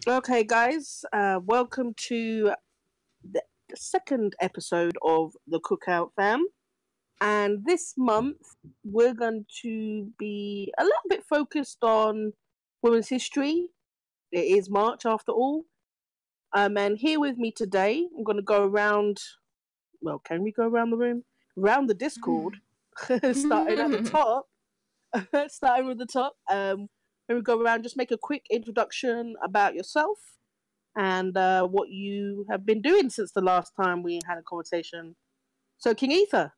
Okay, guys, welcome to the second episode of the Cookout fam. And this month, we're going to be a little bit focused on women's history. It is March after all. And here with me today, I'm going to go around. Well, can we go around the room? Around the Discord, starting at the top. Starting with the top. When we go around, just make a quick introduction about yourself and what you have been doing since the last time we had a conversation. So, KingEther.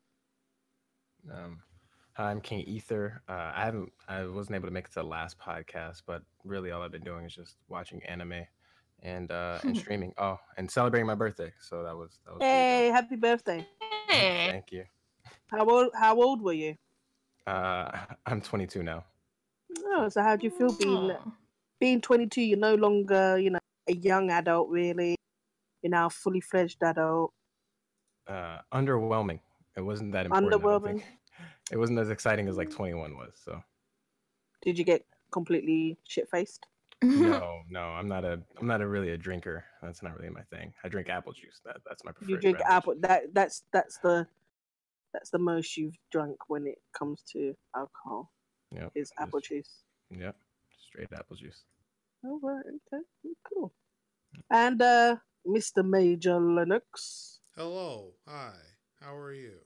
Hi, I'm KingEther. I wasn't able to make it to the last podcast, but really all I've been doing is just watching anime and streaming. Oh, and celebrating my birthday. So that was Hey, happy birthday! Thank you. How old were you? I'm 22 now. Oh, so how do you feel being 22? You're no longer, a young adult, really. You're now a fully fledged adult. Underwhelming. It wasn't that important. Underwhelming. It wasn't as exciting as like 21 was. So. Did you get completely shit faced? No, I'm not really a drinker. That's not really my thing. I drink apple juice. That's my preferred. You drink beverage. apple. That's the most you've drunk when it comes to alcohol. Yep. Is apple juice. Yep. Straight apple juice. Oh, right. Okay. Cool. And Mr. MajorLinux. Hello. Hi. How are you?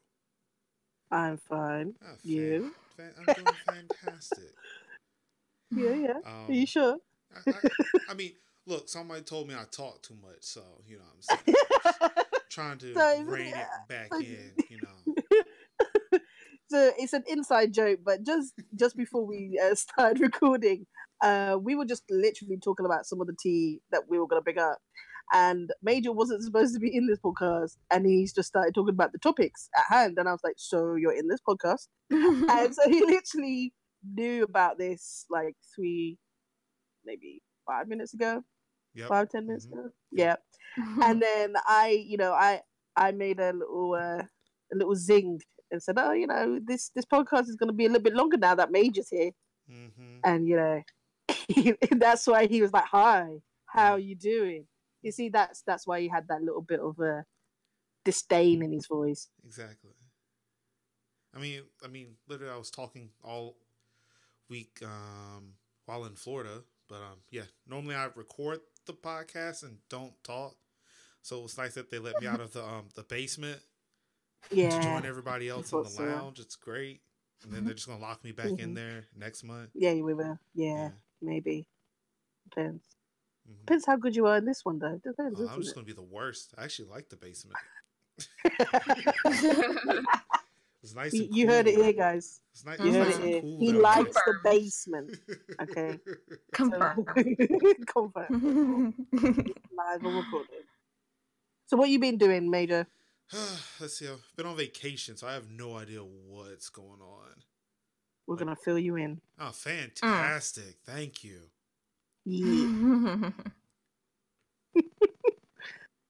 I'm fine. You? I'm doing fantastic. Yeah. Are you sure? I mean, look, somebody told me I talk too much, so you know what I'm saying. Trying to rein it back in, you know. So it's an inside joke, but just before we started recording, we were just literally talking about some of the tea that we were going to pick up. And Major wasn't supposed to be in this podcast, and he's just started talking about the topics at hand. And I was like, so you're in this podcast? And so he literally knew about this like 5 minutes ago. Yep. 5-10 minutes ago. Yeah. And then I made a little zing and said, oh, this podcast is going to be a little bit longer now that Major's here. Mm-hmm. And that's why he was like, hi, how are you doing? You see, that's why he had that little bit of a disdain in his voice. Exactly. I mean, literally, I was talking all week while in Florida, but yeah, normally I record the podcast and don't talk, so it's nice that they let me out of the basement to join everybody else in the lounge. It's great, and then they're just gonna lock me back in there next month. Yeah, we will. Yeah, maybe. Depends. Depends how good you are in this one, though. Depends. I'm just gonna be the worst. I actually like the basement. It's nice. You heard it here, guys. It's nice. You heard it here. He likes the basement. Okay. Confirm. Confirm. Live and recorded. So what you been doing, Major? Let's see. I've been on vacation, so I have no idea what's going on. We're gonna fill you in. Oh, fantastic! Thank you. Yeah.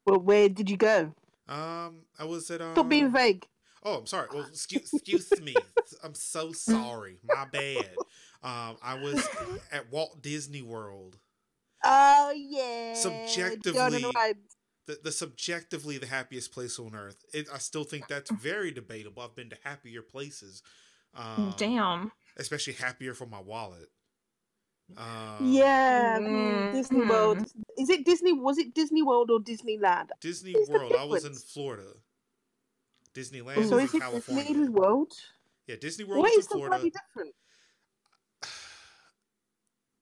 Well, where did you go? I was at Stop being vague. Oh, I'm sorry. Well, excuse me. I'm so sorry. My bad. I was at Walt Disney World. Oh yeah. Subjectively, the subjectively the happiest place on earth. I still think that's very debatable. I've been to happier places. Damn. Especially happier for my wallet. Disney World. Is it Disney? Was it Disney World or Disneyland? Disney World. I was in Florida. Disneyland was in California. Disney World? Yeah, Disney World is in Florida. Why is it different?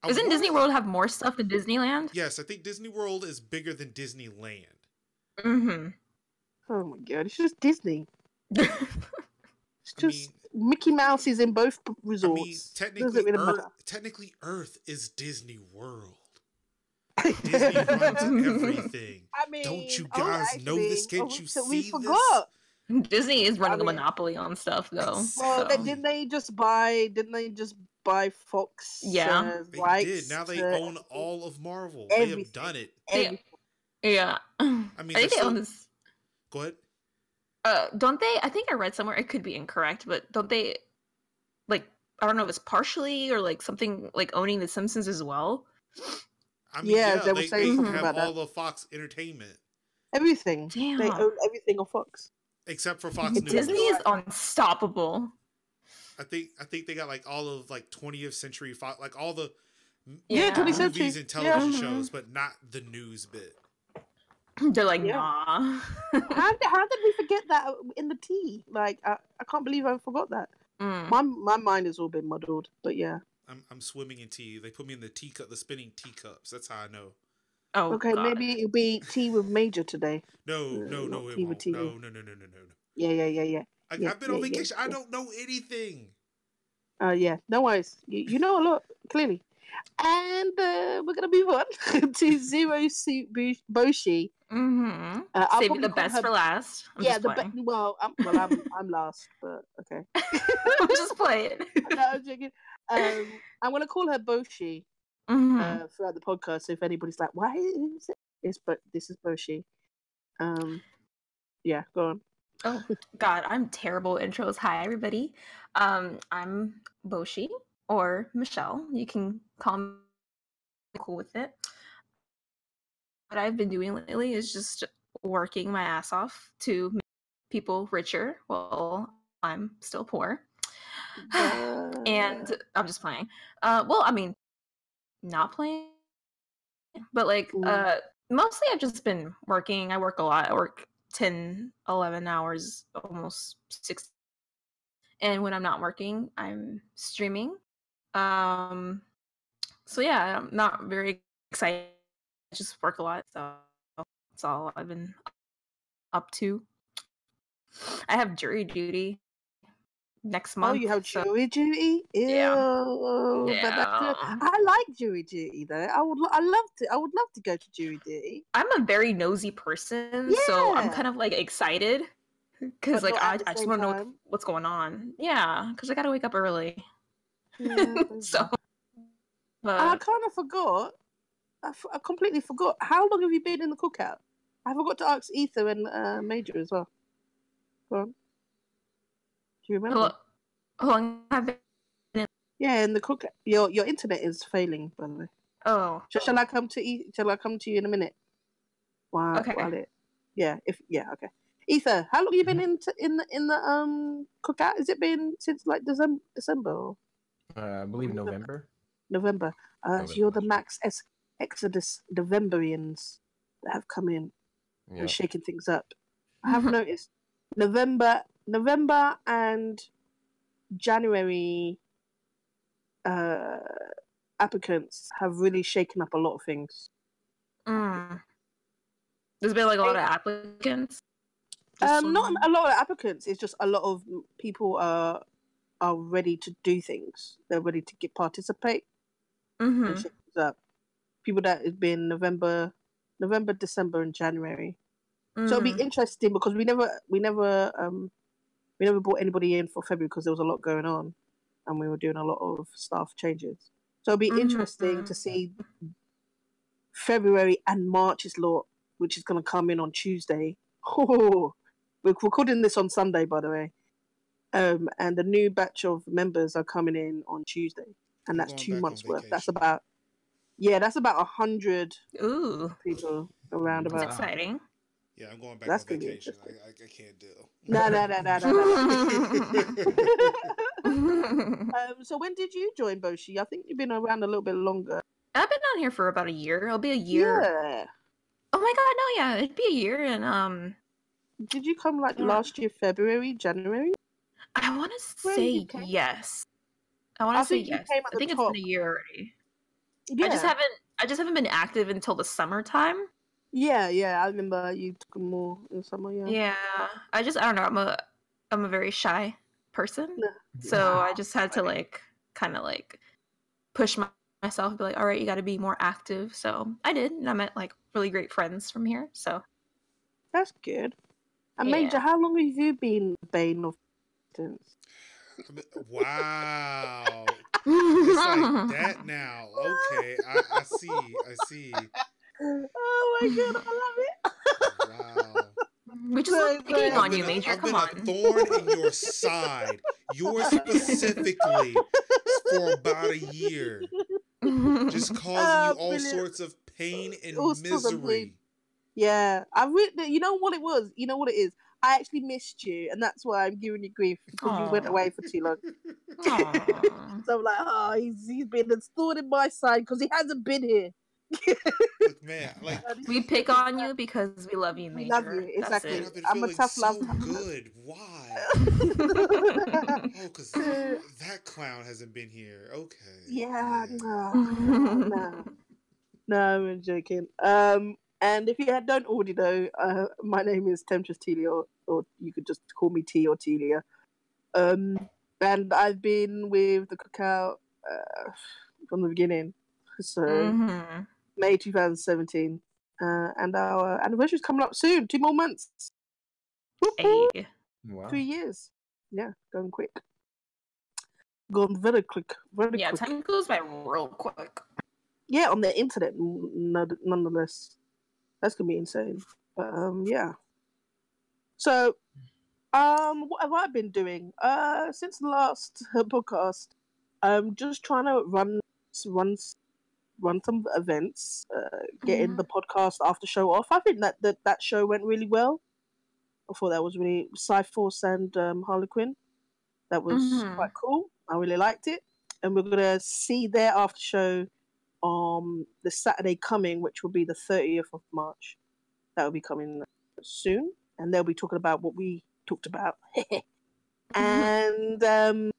Doesn't Disney World have more stuff than Disneyland? Yes, I think Disney World is bigger than Disneyland. Mm-hmm. Oh my god, it's just Disney. It's just Mickey Mouse is in both resorts. Technically, Earth is Disney World. Disney runs everything. Don't you guys know this? Can't you see this? Forgot. Disney is running a monopoly on stuff, though. Well, didn't they just buy Fox? Yeah, they did. Now they own all of Marvel. They have done it. Yeah. I mean, think they own this. Go ahead. Don't they? I think I read somewhere. It could be incorrect, but don't they? Like, I don't know if it's partially or like something like owning The Simpsons as well. I mean, Yeah, yeah, they were they saying something have about all that. the Fox Entertainment Everything. Damn. They own everything on Fox. except for Fox News. Disney is unstoppable. I think they got like all of like 20th Century Fox, like all the Yeah, 20th movies Century. and television Yeah. shows, but not the news bit. They're like, Yeah. nah. How did we forget that in the tea? Like, I can't believe I forgot that. Mm. My mind has all been muddled, but yeah. I'm swimming in tea. They put me in the teacup, the spinning teacups. That's how I know. Oh, Okay, God. maybe it'll be tea with Major today. No, not it tea with won't. TV. No. Yeah. I've been on vacation. I don't know anything. Yeah, no worries. You know a lot, clearly. And we're going to move on to ZeroSuitBoshi. Mm-hmm. I'll Saving probably the call best her- for last. I'm Yeah, just playing. I'm last, but okay. I'm just playing. No, I'm joking. I'm going to call her Boshi Mm-hmm. throughout the podcast. So if anybody's like, why is it? This is Boshi. Yeah, go on. Oh God, I'm terrible at intros. Hi everybody. I'm Boshi or Michelle. You can call me, cool with it. What I've been doing lately is just working my ass off to make people richer while I'm still poor. And I'm just playing. Well, I mean, not playing, but like mostly I've just been working. I work a lot. I work 10, 11 hours, almost 6. And when I'm not working, I'm streaming. So yeah, I'm not very excited. I just work a lot, so that's all I've been up to. I have jury duty next month. Oh, you have so jury duty? Ew. Yeah. But that's good. I like jury duty though. I would love to go to jury duty. I'm a very nosy person, so I'm Yeah. kind of like excited because But like not I at the just same want to know time. what's going on. Yeah, because I gotta wake up early. Yeah, So, I but kind of forgot. I completely forgot. How long have you been in the cookout? I forgot to ask Ether and Major as well. Go on. Do you remember? how long have I been? Yeah, in the cookout. Your internet is failing, by the way. Oh, Shall I come to Shall I come to you in a minute? okay. Okay. Ether, how long have you been in the cookout? Has it been since like December or I believe November. November? So November you're the last max Exodus Novemberians that have come in year. and Yep. shaking things up. I have noticed November and January applicants have really shaken up a lot of things. There's been like a lot of applicants. Not a lot of applicants. It's just a lot of people are ready to do things. They're ready to participate and shake things up. People that have been November, December, and January. So it'll be interesting because we never brought anybody in for February because there was a lot going on, and we were doing a lot of staff changes. So it'll be interesting to see February and March's lot, which is going to come in on Tuesday. Oh, we're recording this on Sunday, by the way. And the new batch of members are coming in on Tuesday, and that's 2 months worth. That's about 100 people around That's about. exciting. Yeah, I'm going back That's on gonna be vacation. I can't deal. No. So when did you join Boshi? I think you've been around a little bit longer. I've been on here for about a year. It'll be a year. Yeah. Oh my god, no, yeah, it'd be a year. And Did you come like last year, February, January? I want to Where say you came? yes. I want to say think you yes. came at I think the it's top. been a year already. Yeah. I just haven't been active until the summertime. Yeah. I remember you took more in summer. Yeah. Yeah, I don't know. I'm a very shy person, so I just had to like kind of like push myself and be like, all right, you got to be more active. So I did, and I met like really great friends from here. So That's good. And Yeah. Major, how long have you been Bane of Existence? Wow. It's like that now. Okay, I see. Oh my god, I love it. Wow. we just picking on you, Major. I've Come been on. a thorn in your side. Yours specifically for about a year. Just causing you all brilliant. sorts of pain all and sorts of pain. misery. Yeah, you know what it was? You know what it is? I actually missed you, and that's why I'm giving you grief because you went Aw. away for too long. Aw. So I'm like, oh, he's been installed in my side because he hasn't been here. Look, man, like We pick on you because we love you, We Major. love you, That's exactly. man, it. I've been I'm a feeling tough so love. good. Why? Oh, because that clown hasn't been here. Okay. Yeah, no, I'm joking. And if you don't already know, my name is TemptressTeelia, or you could just call me T or Telia. And I've been with the Cookout from the beginning, so Mm-hmm. May 2017, and our anniversary's coming up soon. 2 more months. Woo-hoo. Hey. Wow. 3 years. Yeah, going quick. Gone very quick. Very Yeah, quick. time goes by real quick. Yeah, on the internet, nonetheless. That's gonna be insane. But yeah. So, what have I been doing? Since the last podcast, I'm just trying to run some events, getting the podcast after show off. I think that show went really well. I thought that was really Cyforce and Harlequin. That was quite cool. I really liked it, and we're gonna see their after show on the Saturday coming, which will be the 30th of March. That will be coming soon, and they'll be talking about what we talked about, and then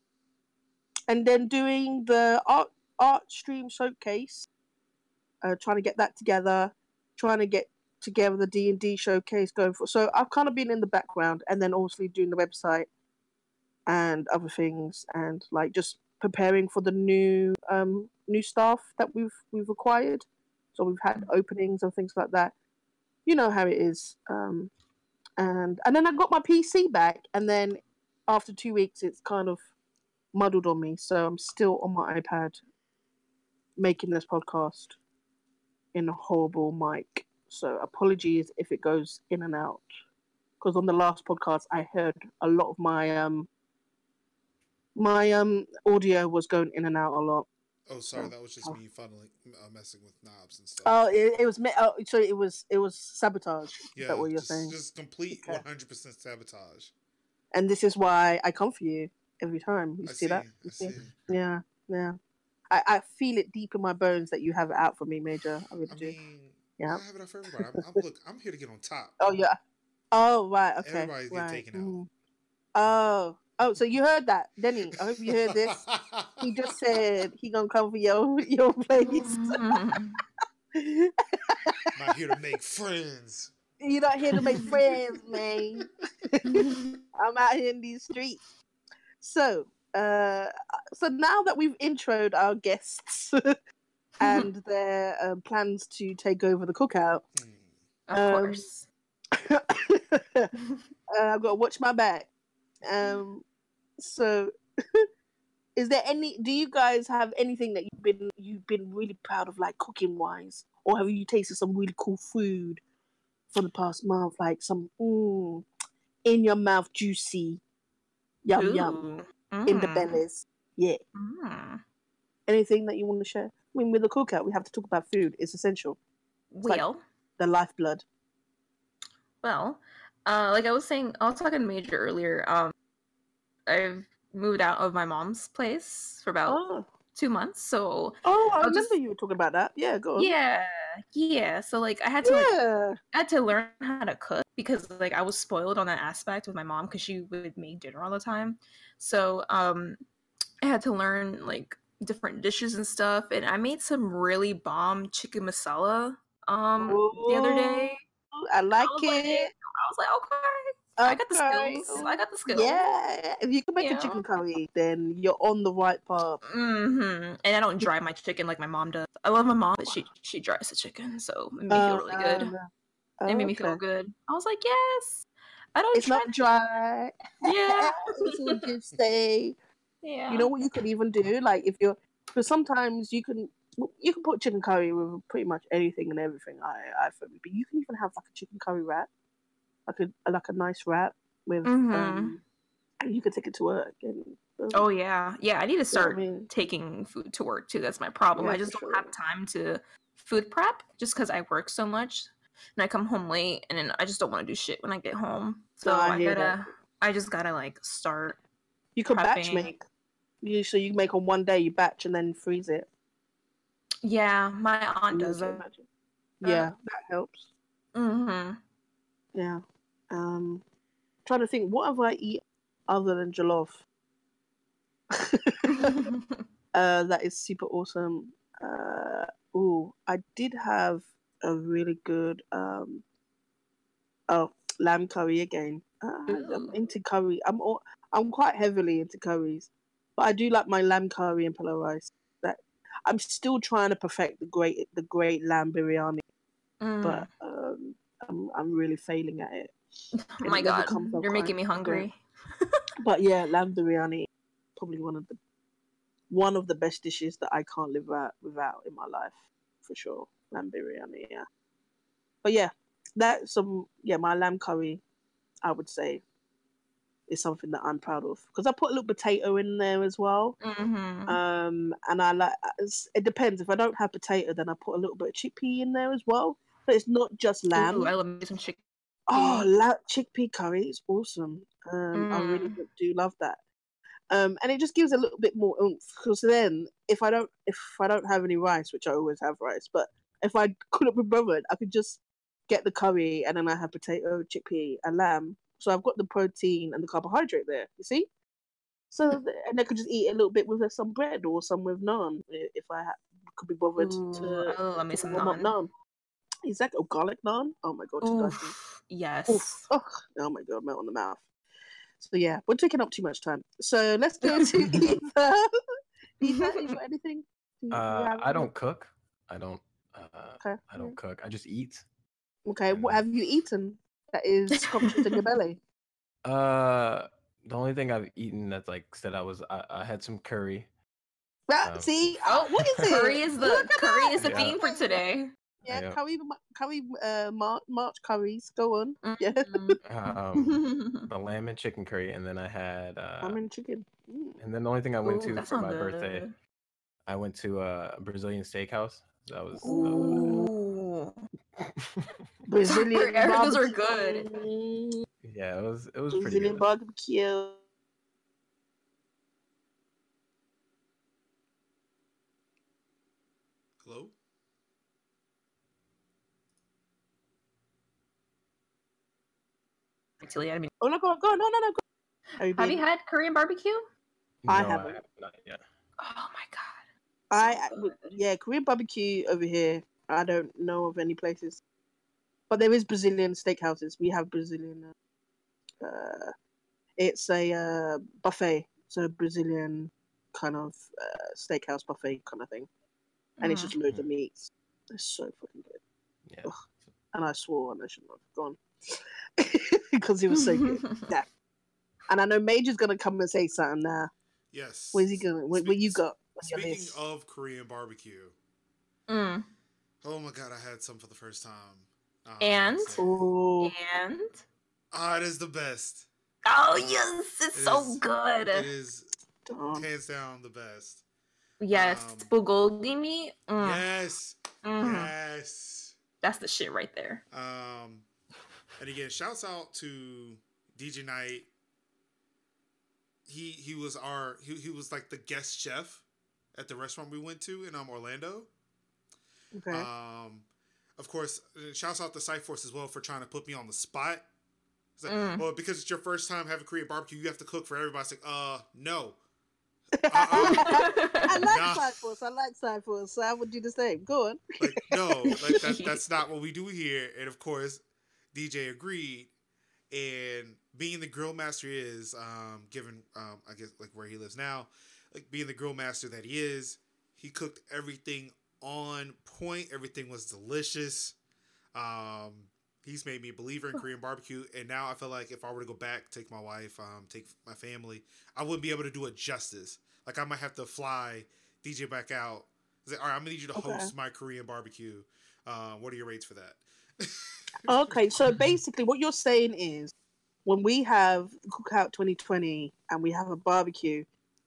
doing the art stream showcase. Trying to get that together, trying to get together the D&D showcase going for. So I've kind of been in the background, and then obviously doing the website and other things, and like just preparing for the new staff that we've acquired. So we've had openings and things like that. You know how it is. And then I got my PC back, and then after 2 weeks, it's kind of muddled on me. So I'm still on my iPad making this podcast in a horrible mic. So apologies if it goes in and out. Because on the last podcast, I heard a lot of my audio was going in and out a lot. Oh, sorry, that was just me funneling, messing with knobs and stuff. Oh, it was so it was sabotage. Yeah, is that what you're saying? Just complete Okay. 100% sabotage. And this is why I come for you every time. You I see that? I see. Yeah. I feel it deep in my bones that you have it out for me, Major. I really do. mean, Yeah. I have it out for everybody. Look, I'm here to get on top. Oh yeah. Oh right. Okay. Everybody's getting taken out. Oh, so you heard that, Denny? I hope you heard this. He just said he gonna come for your place. Not here to make friends. You're not here to make friends, man. I'm out here in these streets. So now that we've introed our guests and their plans to take over the Cookout, Of course. I've got to watch my back. So, is there do you guys have anything that you've been really proud of, like cooking wise, or have you tasted some really cool food for the past month, like some in your mouth juicy, yum yum in the bellies? Yeah. Anything that you want to share? I mean, with the Cookout, we have to talk about food. It's essential. It's like the lifeblood. Well, like I was saying, I was talking to Major earlier. I've moved out of my mom's place for about 2 months, so I remember you were talking about that. Yeah, go on. Yeah. So like I had to learn how to cook because like I was spoiled on that aspect with my mom because she would make dinner all the time. So I had to learn like different dishes and stuff, and I made some really bomb chicken masala the other day. I like it. I was like, okay. I got the skills. Yeah, if you can make a chicken curry, then you're on the right path. And I don't dry my chicken like my mom does. I love my mom, but she dries the chicken, so it made me feel really good. It made me feel good. I was like, yes. I don't. It's not dry. Yeah. It's a good stay. Yeah. You know what you can even do, like because sometimes you can put chicken curry with pretty much anything and everything. I feel, but you can even have like a chicken curry wrap. Like a nice wrap with and you can take it to work and I need to start taking food to work too. That's my problem. I just don't have time to food prep just because I work so much and I come home late and then I just don't want to do shit when I get home. So I just gotta like start. You could batch prepping. make. So you make on one day, you batch and then freeze it. Yeah, my aunt does that. Yeah, that helps. Mm-hmm. Yeah. Trying to think, what have I eaten other than jollof? That is super awesome. I did have a really good lamb curry again. I'm into curry. I'm quite heavily into curries, but I do like my lamb curry and pillow rice. That I'm still trying to perfect the great lamb biryani, but I'm really failing at it. Oh my god, you're making me hungry. But yeah, lamb biryani, probably one of the best dishes that I can't live without in my life, for sure. Lamb biryani, yeah. But yeah, my lamb curry, I would say, is something that I'm proud of because I put a little potato in there as well. Mm-hmm. And I like it depends. If I don't have potato, then I put a little bit of chickpea in there as well. But it's not just lamb. Ooh, I love me some chickpea. Oh, chickpea curry is awesome. I really do love that. And it just gives a little bit more oomph because then if I don't have any rice, which I always have rice, but if I couldn't be bothered, I could just get the curry and then I have potato, chickpea, and lamb. So I've got the protein and the carbohydrate there. You see? So and I could just eat a little bit with some bread or some with naan if I could be bothered to love me some warm up naan. Is that a garlic naan? Oh my god! Yes. Oof. Oh my god! Melt on the mouth. So yeah, we're taking up too much time. So let's go to Ether. Ether, you got anything? I don't cook. I don't Okay. cook. I just eat. Okay, what have you eaten that is scrumptious in your belly? The only thing I've eaten that's like said I had some curry. See, what is it? Curry is the theme for today. Yeah, curry, March curries. Go on. Yeah. The lamb and chicken curry, and then I had lamb and chicken. And then the only thing I went to for my birthday, I went to a Brazilian steakhouse. That was Brazilian. Those are good. Yeah, it was Brazilian pretty good. barbecue. Hello? Teelia, Oh no, go. No. Have you had Korean barbecue? I haven't. I have not yet. Oh my god. Korean barbecue over here. I don't know of any places, but there is Brazilian steakhouses. We have Brazilian. It's a buffet, so Brazilian kind of steakhouse buffet kind of thing, and it's just loads of meats. It's so fucking good. Yeah. Ugh. And I swore and I shouldn't have gone because it was so good. Yeah. And I know Major's gonna come and say something now. Yes. Where's he going? What you got? Speaking of Korean barbecue. Mm. Oh my god, I had some for the first time. And it is the best. Oh yes, it's so good. It is hands down the best. Yes, bulgogi meat. Yes. Yes. That's the shit right there. And again, shouts out to DJ Knight. He was he was like the guest chef at the restaurant we went to in Orlando. Okay. Of course, shouts out to Cyforce as well for trying to put me on the spot. It's like, well, because it's your first time having Korean barbecue, you have to cook for everybody. It's like, no. I like Cyforce. I like Cyforce, so I would do the same. Go on. Like, no, that's not what we do here. And of course, DJ agreed. And being the grill master he is, given I guess like where he lives now, like being the grill master that he is, he cooked everything on point. Everything was delicious. He's made me a believer in Korean barbecue, and now I feel like if I were to go back, take my wife, take my family, I wouldn't be able to do it justice. Like I might have to fly DJ back out. Say, all right, I'm gonna need you to host my Korean barbecue. What are your rates for that? Okay, so basically, what you're saying is, when we have Cookout 2020 and we have a barbecue,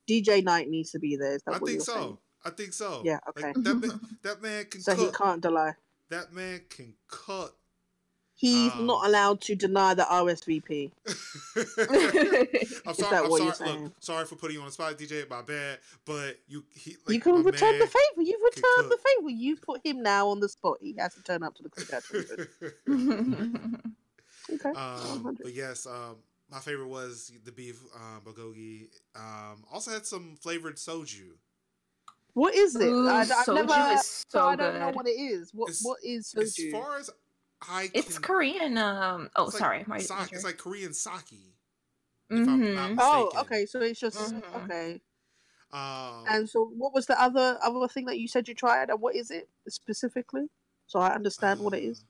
DJ Night needs to be there. Is that I what think you're so. saying? I think so. Yeah, okay. Like, that man can So cook. he can't deny. That man can cook. He's not allowed to deny the RSVP. I'm Is sorry. that I'm what sorry. you're saying? Look, sorry for putting you on the spot, DJ. My bad. But You can return the favor. You've returned the cook. favor. You put him now on the spot. He has to turn up to the cookout. Okay. But yes, my favorite was the beef bulgogi. Also had some flavored soju. What is it? Ooh, I've soju never, is so I don't know good. what it is. What is soju? As far as It's Korean. it's sorry. Like it's like Korean sake. If Mm-hmm. I'm not mistaken. Oh, okay. So it's just okay. And so, what was the other thing that you said you tried, and what is it specifically? So I understand what it is.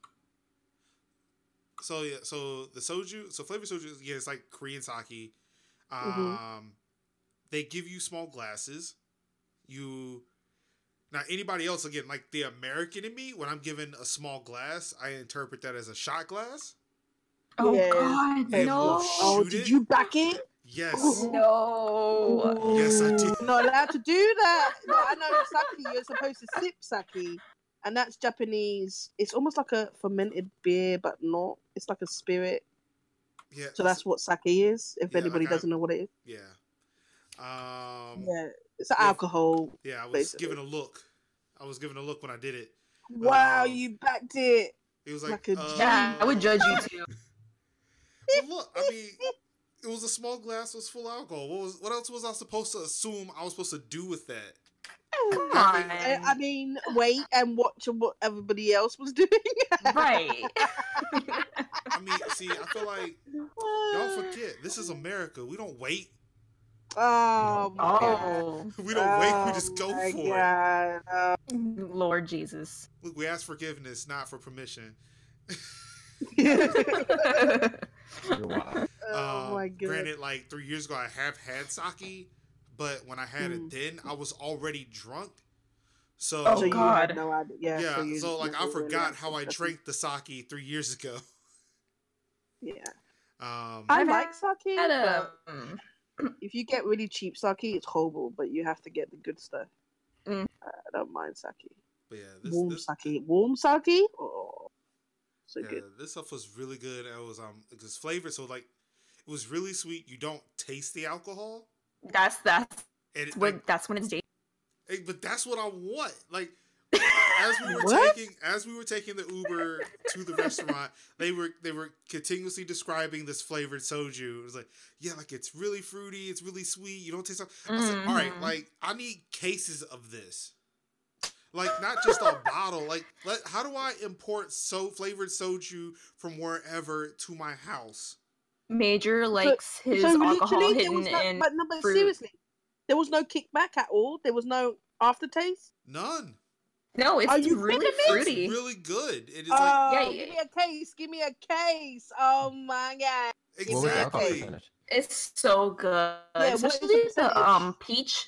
So yeah, so the soju, so flavored soju, yeah, it's like Korean sake. They give you small glasses. Now anybody else, again, like the American in me, when I'm given a small glass, I interpret that as a shot glass. Oh Yes. God, And no! we'll Oh, shoot did it. you back it? Yes. No. Yes, I did. Not allowed to do that. No, I know sake. You're supposed to sip sake, and that's Japanese. It's almost like a fermented beer, but not. It's like a spirit. Yeah. So that's what sake is. If Yeah, anybody like doesn't know what it is. Yeah. Yeah, it's alcohol. Yeah, I was basically. given a look. I was given a look when I did it. Wow, you backed it. It was like a Yeah, I would judge you too. Well, look, I mean, it was a small glass. It was full of alcohol. What else was I supposed to assume I was supposed to do with that? Come on. I mean, wait and watch what everybody else was doing. Right. I mean, see, I feel like y'all forget this is America. We don't wait. Oh, my God. We don't wait. We just go for it. Lord Jesus. Look, we ask forgiveness, not for permission. Oh my God. Granted, like 3 years ago, I have had sake, but when I had it then, I was already drunk. So, oh God. No idea. Yeah. So like, I forgot how I drank the sake 3 years ago. Yeah. I like sake. But, if you get really cheap sake, it's horrible, but you have to get the good stuff. Mm. I don't mind sake. But yeah, warm sake. Oh, so good. This stuff was really good. It was flavored, so like it was really sweet. You don't taste the alcohol. That's when it's dating. But that's what I want. Like as we were taking the Uber to the restaurant, they were continuously describing this flavored soju. It was like, yeah, like it's really fruity, it's really sweet. You don't taste. I said, all right, like I need cases of this. Like not just a bottle. Like how do I import flavored soju from wherever to my house? Major likes his alcohol hidden in but fruit. Seriously, there was no kickback at all. There was no aftertaste. None. No, it's really fruity. It's really good. It is like give me a case. Give me a case. Oh my God. Exactly. It's so good. Yeah, especially the peach.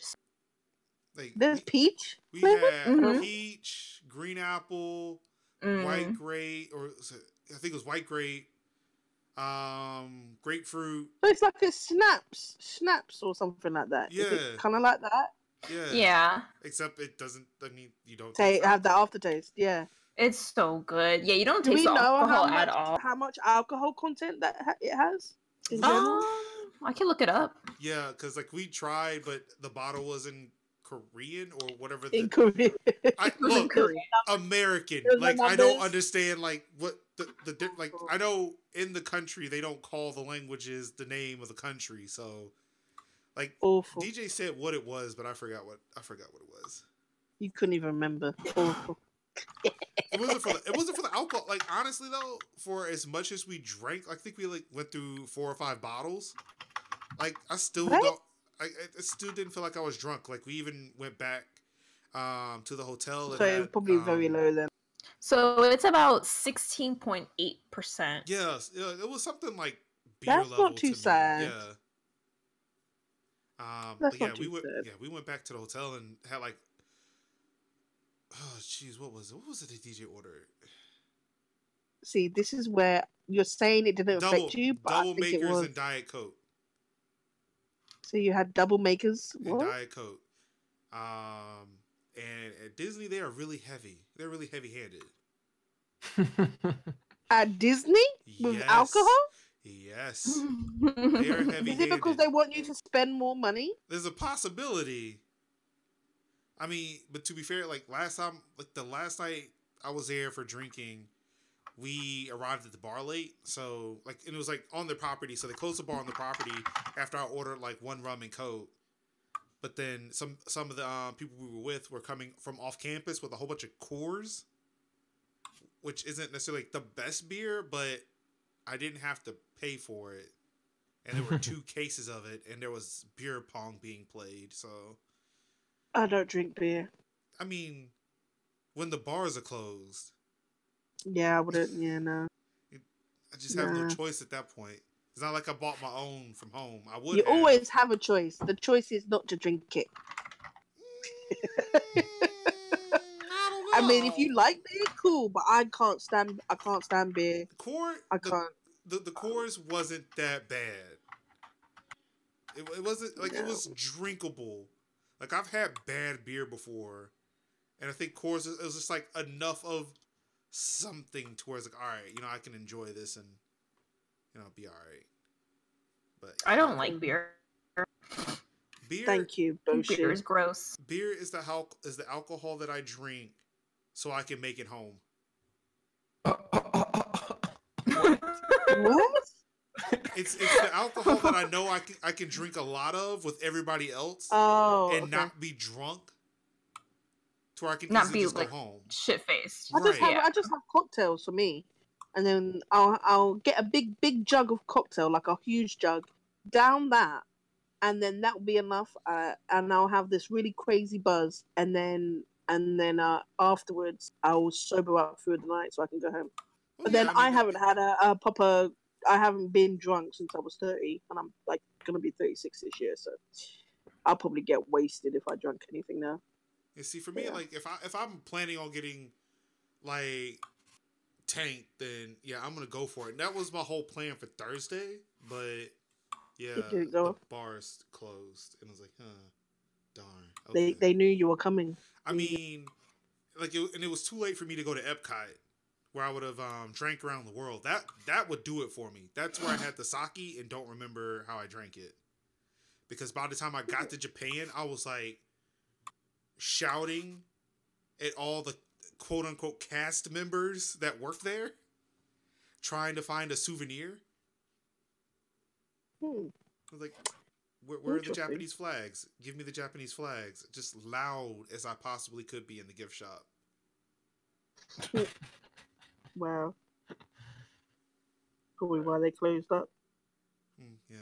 Like, there's peach. We had peach, green apple, Mm. white grape, or I think it was white grape, grapefruit. So it's like a snaps or something like that. Yeah, kind of like that. Yeah. Except it doesn't. I mean, you don't have that aftertaste. Yeah. It's so good. Yeah, you don't taste the alcohol at all. How much alcohol content that it has? In general? I can look it up. Yeah, because like we tried, but the bottle was in Korean or whatever. In Korean. American. Like I don't understand like what the like. I know in the country they don't call the languages the name of the country, so like awful. DJ said what it was, but I forgot what it was. You couldn't even remember. Awful. It wasn't for the alcohol. Like honestly though, for as much as we drank, I think we like went through 4 or 5 bottles. Like I still don't. I still didn't feel like I was drunk. Like we even went back to the hotel. So and probably very low then. So it's about 16.8%. Yes, it was something like beer That's level not too to sad. Me. Yeah. That's but not too sad. we went back to the hotel and had like, oh jeez, what was it the DJ ordered? See, this is where you're saying it didn't affect you, but double I think makers it was. and Diet Coke. So you had double makers and Diet Coke. And at Disney, they are really heavy. They're really heavy-handed. At Disney with Yes. alcohol? Yes. They are Is heavy-handed. it because they want you to spend more money? There's a possibility. I mean, but to be fair, like the last night I was there for drinking, we arrived at the bar late. So and it was like on their property. So they closed the bar on the property after I ordered like one rum and coke. But then some of the people we were with were coming from off campus with a whole bunch of Coors, which isn't necessarily like the best beer, but I didn't have to pay for it. And there were 2 cases of it, and there was beer pong being played. So I don't drink beer. I mean, when the bars are closed, Yeah, I wouldn't. Yeah, no. I just have no choice at that point. It's not like I bought my own from home. I would. You always have a choice. The choice is not to drink it. I don't know. I mean, if you like beer, cool. But I can't stand beer. I can't. The Coors wasn't that bad. It wasn't like It was drinkable. Like I've had bad beer before, and I think Coors it was just like enough of something to where it's like, all right, I can enjoy this and be all right. But I don't like beer. Beer. Thank you, Boshi. Beer is gross. Beer is the alcohol that I drink so I can make it home. What? It's the alcohol that I know I can drink a lot of with everybody else and not be drunk to where I can not easily be just like go home. shit faced. I just have cocktails for me, and then I'll get a big jug of cocktail, like a huge jug, down that, and then that will be enough. And I'll have this really crazy buzz, and then afterwards I will sober up through the night so I can go home. Well, But then I haven't had a proper. I haven't been drunk since I was 30, and I'm like gonna be 36 this year, so I'll probably get wasted if I drank anything now. You see, for me, like if I'm planning on getting like tanked, then yeah, I'm gonna go for it. And that was my whole plan for Thursday, but yeah, the bars closed, and I was like, darn. Okay. They knew you were coming. I mean, and it was too late for me to go to Epcot, where I would have drank around the world. That would do it for me. That's where I had the sake and don't remember how I drank it. Because by the time I got to Japan, I was like shouting at all the quote unquote cast members that work there, trying to find a souvenir. I was like, where are the Japanese flags? Give me the Japanese flags. Just loud as I possibly could be in the gift shop. Wow. Probably why they closed up. Yeah.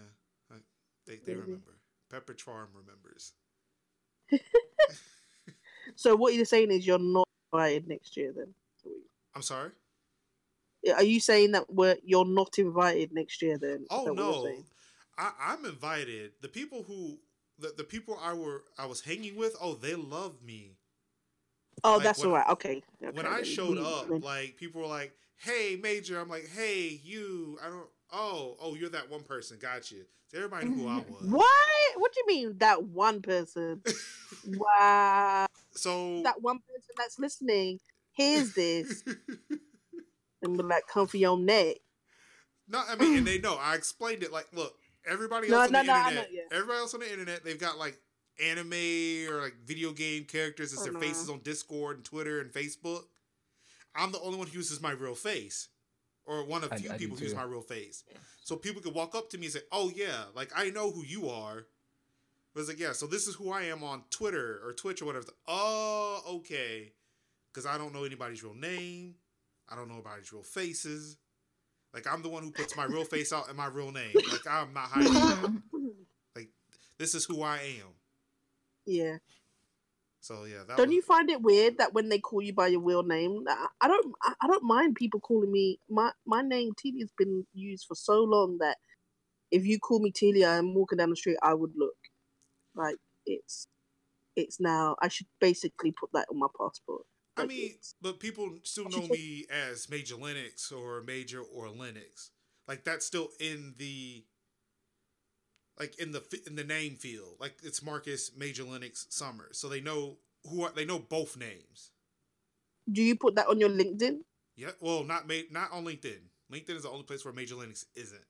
They remember. Pepper Charm remembers. So what you're saying is you're not invited next year then? I'm sorry? Are you saying that you're not invited next year then? Oh, no. I'm invited. The people the people I was hanging with, they love me. Oh, that's all right. Okay. When I showed up, like people were like, "Hey, Major," I'm like, "Hey, you." I don't. Oh, you're that one person. Got you. So everybody knew who I was. What? What do you mean that one person? Wow. So that one person that's listening hears this and be like, "Come for your neck." No, I mean, and they know. I explained it. Like, look, everybody else on the internet. Everybody else on the internet, they've got like anime or like video game characters as their faces on Discord and Twitter and Facebook. I'm the only one who uses my real face, or one of few people who use my real face. So people could walk up to me and say, "Oh yeah, like I know who you are." But it's like, yeah, so this is who I am on Twitter or Twitch or whatever. Oh, okay. Because I don't know anybody's real name. I don't know anybody's real faces. Like I'm the one who puts my real face out and my real name. Like I'm not hiding it. Like this is who I am. Yeah. So yeah, don't you find it weird that when they call you by your real name, I don't mind people calling me my name. Telia's been used for so long that if you call me Telia and walking down the street, I would look like it's now. I should basically put that on my passport. Like, I mean, but people still know me as MajorLinux or Major or Linux. Like that's still in the. Like in the name field, like it's Marcus MajorLinux Summers, so they know they know both names. Do you put that on your LinkedIn? Yeah, well, not on LinkedIn. LinkedIn is the only place where MajorLinux isn't.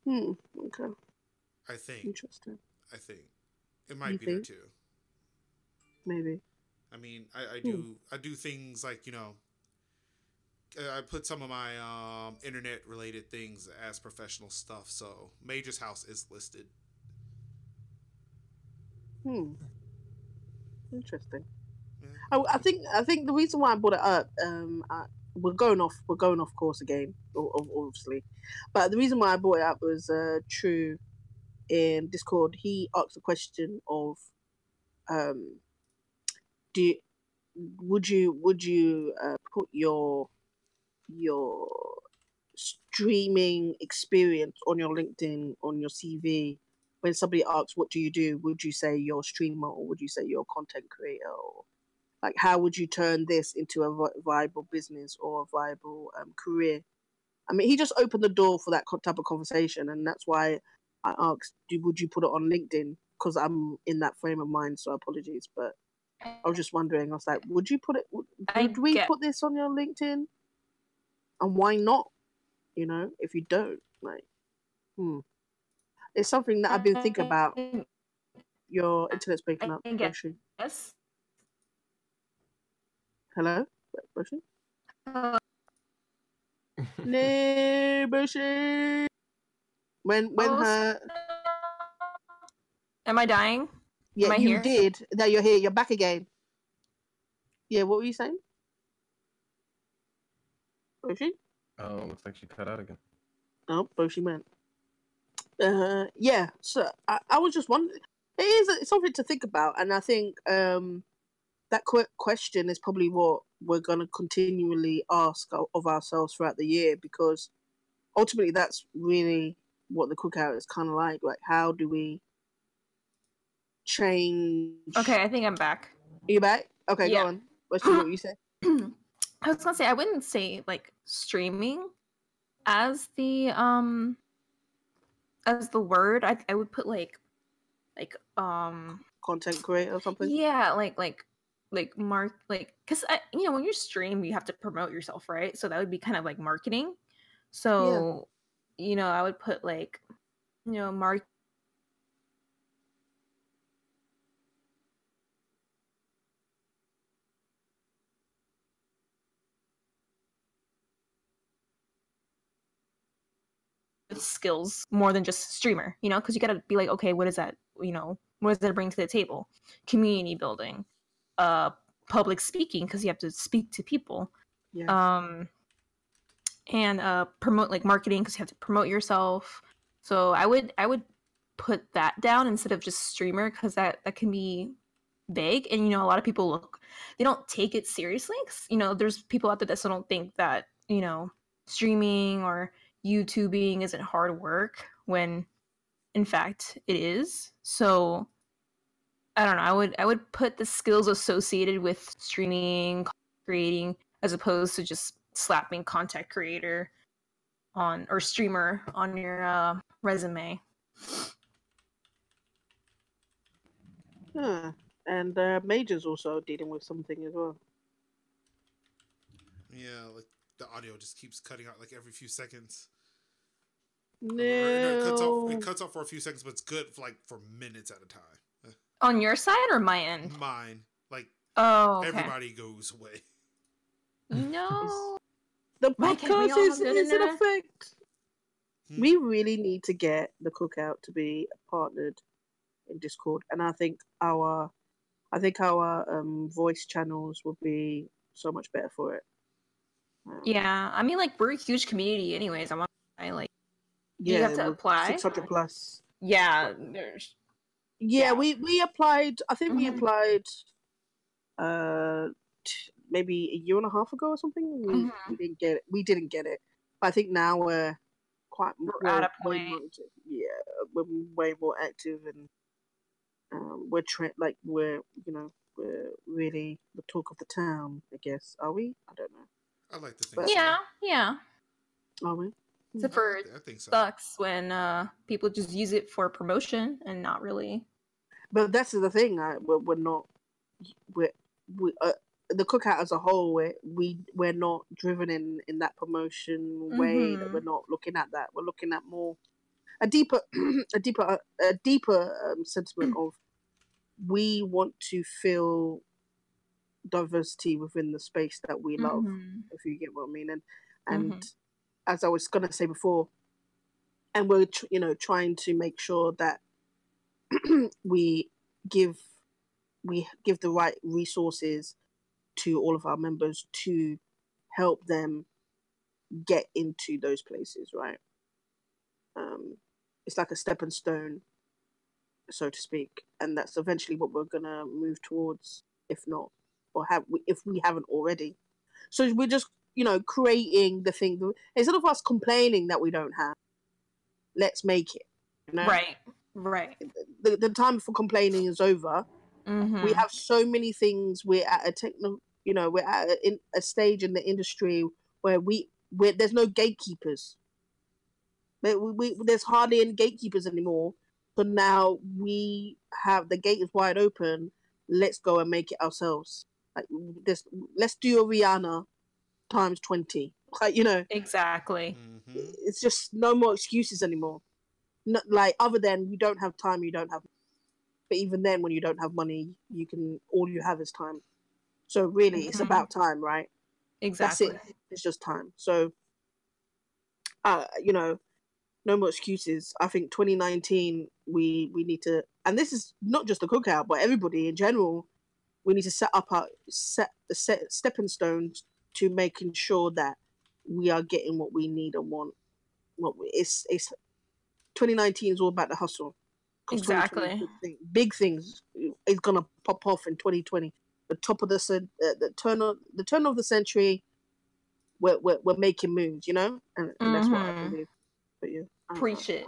Okay. I think. Interesting. I think it might be there too. Maybe. I mean, I do things like, you know, I put some of my internet related things as professional stuff. So Major's house is listed. Interesting. Yeah. I think the reason why I brought it up, we're going off course again, obviously, but the reason why I brought it up was True in Discord. He asked a question of, would you put your streaming experience on your LinkedIn, on your CV? When somebody asks, what do you do? Would you say you're a streamer, or would you say you're a content creator? Or like, how would you turn this into a viable business or a viable career? I mean, he just opened the door for that type of conversation, and that's why I asked, would you put it on LinkedIn? Because I'm in that frame of mind, so apologies. But I was just wondering, I was like, would you put it, would we put this on your LinkedIn? And why not? You know, if you don't, like, it's something that I've been thinking about. Your internet's breaking up, Boshi. Yes. Hello, Boshi. No, Boshi. When her. Am I dying? Yeah, Am I you here? did. Now you're here. You're back again. Yeah, what were you saying? Boshi? Oh, looks like she cut out again. Oh, Boshi went. Yeah. So I was just wondering. It's something to think about, and I think that question is probably what we're going to continually ask of ourselves throughout the year, because ultimately that's really what the Cookout is kind of like. Like, how do we change? Okay, I think I'm back. Are you back? Okay, Yeah. go on. Let's see what you say. I was gonna say, I wouldn't say like streaming as the word. I would put like Content creator or something. Yeah, like because when you stream, you have to promote yourself, right? So that would be kind of like marketing. So I would put like mark skills more than just streamer, because you gotta be like, okay, what is that, what does that bring to the table? Community building, public speaking, because you have to speak to people, and promote, like marketing, because you have to promote yourself. So I would put that down instead of just streamer, because that can be vague, and a lot of people they don't take it seriously, because there's people out there that still don't think that streaming or YouTubing isn't hard work, when in fact it is. So I don't know, I would put the skills associated with streaming, creating, as opposed to just slapping content creator on, or streamer on your resume. And Major's also dealing with something as well. Yeah, like the audio just keeps cutting out like every few seconds. No. It cuts off for a few seconds, but it's good for minutes at a time. On your side or my end? Mine. Like, okay. Everybody goes away. No. The podcast is in effect. We really need to get the Cookout to be partnered in Discord, and I think our voice channels would be so much better for it. Yeah, I mean, like, we're a huge community anyways. You have to apply 600 plus. Yeah, we applied. I think we applied maybe a year and a half ago or something. We didn't get it. But I think now we're at a point. We're way more active, and we're really the talk of the town, I guess. Are we? I don't know. I like to think yeah. Are we? Except for I think so. Sucks when people just use it for promotion and not really. But that's the thing. We're not. We the Cookout as a whole. We're not driven in that promotion way. That we're not looking at that. We're looking at more a deeper sentiment of we want to feel diversity within the space that we love. If you get what I mean, and as I was gonna say before, and we're trying to make sure that we give the right resources to all of our members to help them get into those places, right? It's like a stepping stone, so to speak, and that's eventually what we're gonna move towards, if not, or if we haven't already. So we're just creating the thing instead of us complaining that we don't have. Let's make it. Right. The time for complaining is over. We have so many things. We're at we're at a stage in the industry where there's no gatekeepers. There's hardly any gatekeepers anymore. So now we have the gate is wide open. Let's go and make it ourselves. Like this, let's do a Rihanna times 20. Like Exactly. It's just no more excuses anymore. Not, like other than you don't have time, you don't have. But even then, when you don't have money, all you have is time. So really, it's about time, right? Exactly. That's it. It's just time. So, no more excuses. I think 2019, we need to, and this is not just the Cookout, but everybody in general, we need to set stepping stones to making sure that we are getting what we need and want. It's 2019 is all about the hustle. Exactly. Big things is gonna pop off in 2020. The top of the turn of the century. We're making moves, and that's what I believe. But yeah, preach it,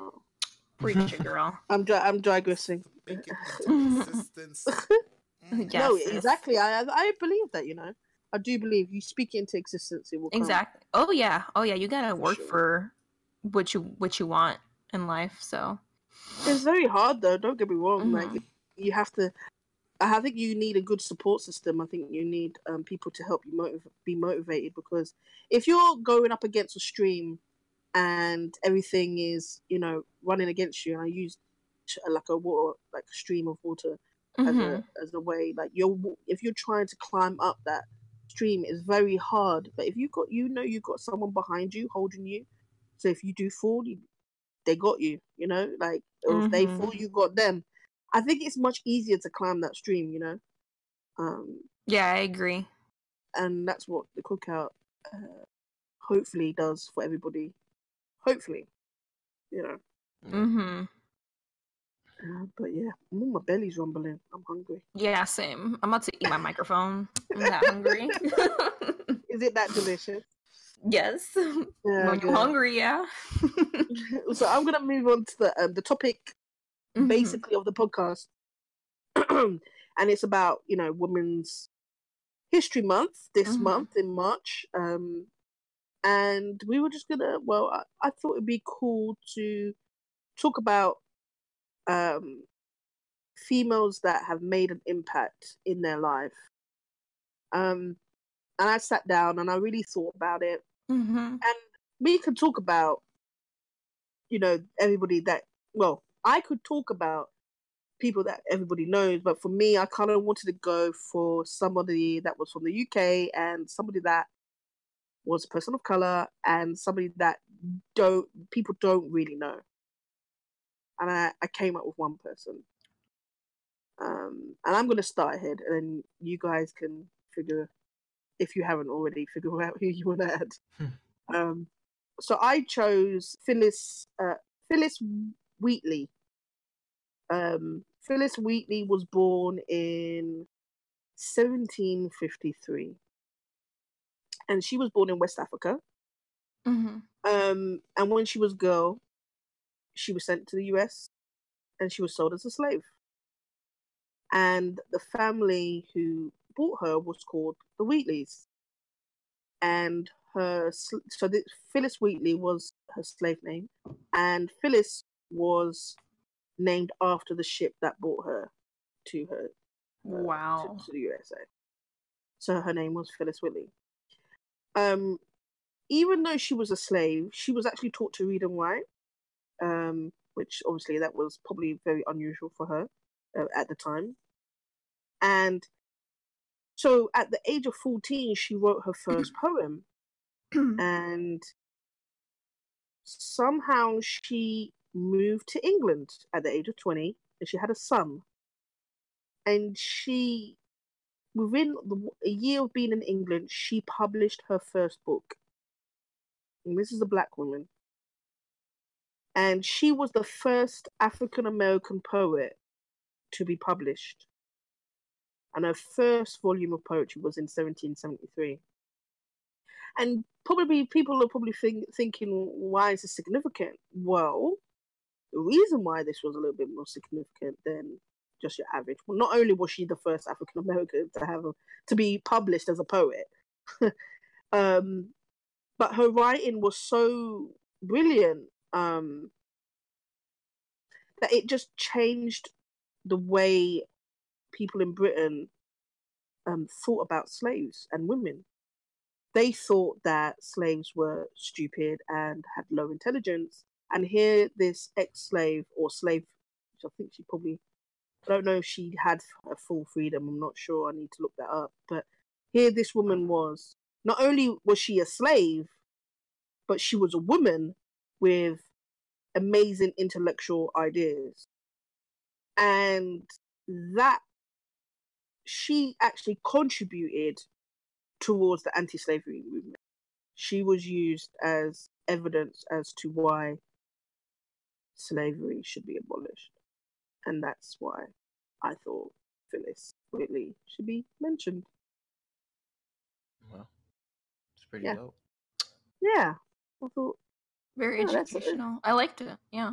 preach it, girl. I'm digressing. Persistence. Yes, no, exactly. I believe that. I do believe you speak into existence, it will come. Exactly. Oh yeah. You gotta work for what you want in life. So it's very hard, though. Don't get me wrong. Like you have to. I think you need a good support system. I think you need people to help you be motivated, because if you're going up against a stream and everything is running against you, and I use like a stream of water as a way, like if you're trying to climb up that stream, is very hard. But if you've got someone behind you holding you, so if you do fall, they got you. Like if they fall, you got them. I think it's much easier to climb that stream, yeah, I agree. And that's what the Cookout hopefully does for everybody. Hopefully, but yeah, my belly's rumbling. I'm hungry. Yeah, same. I'm about to eat my microphone. I'm that hungry. Is it that delicious? Yes. Yeah, when you're hungry, yeah. So I'm gonna move on to the topic, basically, of the podcast, and it's about Women's History Month this month in March, and we were just gonna. Well, I thought it'd be cool to talk about females that have made an impact in their life. And I sat down and I really thought about it, and we could talk about everybody that. Well, I could talk about people that everybody knows, but for me, I kind of wanted to go for somebody that was from the UK, and somebody that was a person of color, and somebody that people don't really know. And I came up with one person, and I'm going to start ahead, and then you guys can figure, if you haven't already, figure out who you want to add. So I chose Phyllis Wheatley. Phyllis Wheatley was born in 1753, and she was born in West Africa. And when she was a girl, she was sent to the US, and she was sold as a slave. And the family who bought her was called the Wheatleys, and Phyllis Wheatley was her slave name, and Phyllis was named after the ship that bought her. to her Wow. to the USA. So her name was Phyllis Whitley. Even though she was a slave, she was actually taught to read and write, which obviously that was probably very unusual for her at the time. And so at the age of 14, she wrote her first poem. And somehow she moved to England at the age of 20, and she had a son. And she, within a year of being in England, she published her first book. And this is a black woman. And she was the first African American poet to be published. And her first volume of poetry was in 1773. And probably people are probably thinking, why is this significant? Well, the reason why this was a little bit more significant than just your average. Well, not only was she the first African American to be published as a poet, but her writing was so brilliant that it just changed the way people in Britain thought about slaves and women. They thought that slaves were stupid and had low intelligence. And here, this ex-slave or slave, which I think she probably, I don't know if she had a full freedom. I'm not sure. I need to look that up. But here, this woman was, not only was she a slave, but she was a woman with amazing intellectual ideas. And that she actually contributed towards the anti-slavery movement. She was used as evidence as to why slavery should be abolished. And that's why I thought Phyllis Whitley should be mentioned. Well, it's pretty Yeah. dope. Yeah. I thought Very educational. I liked it. Yeah.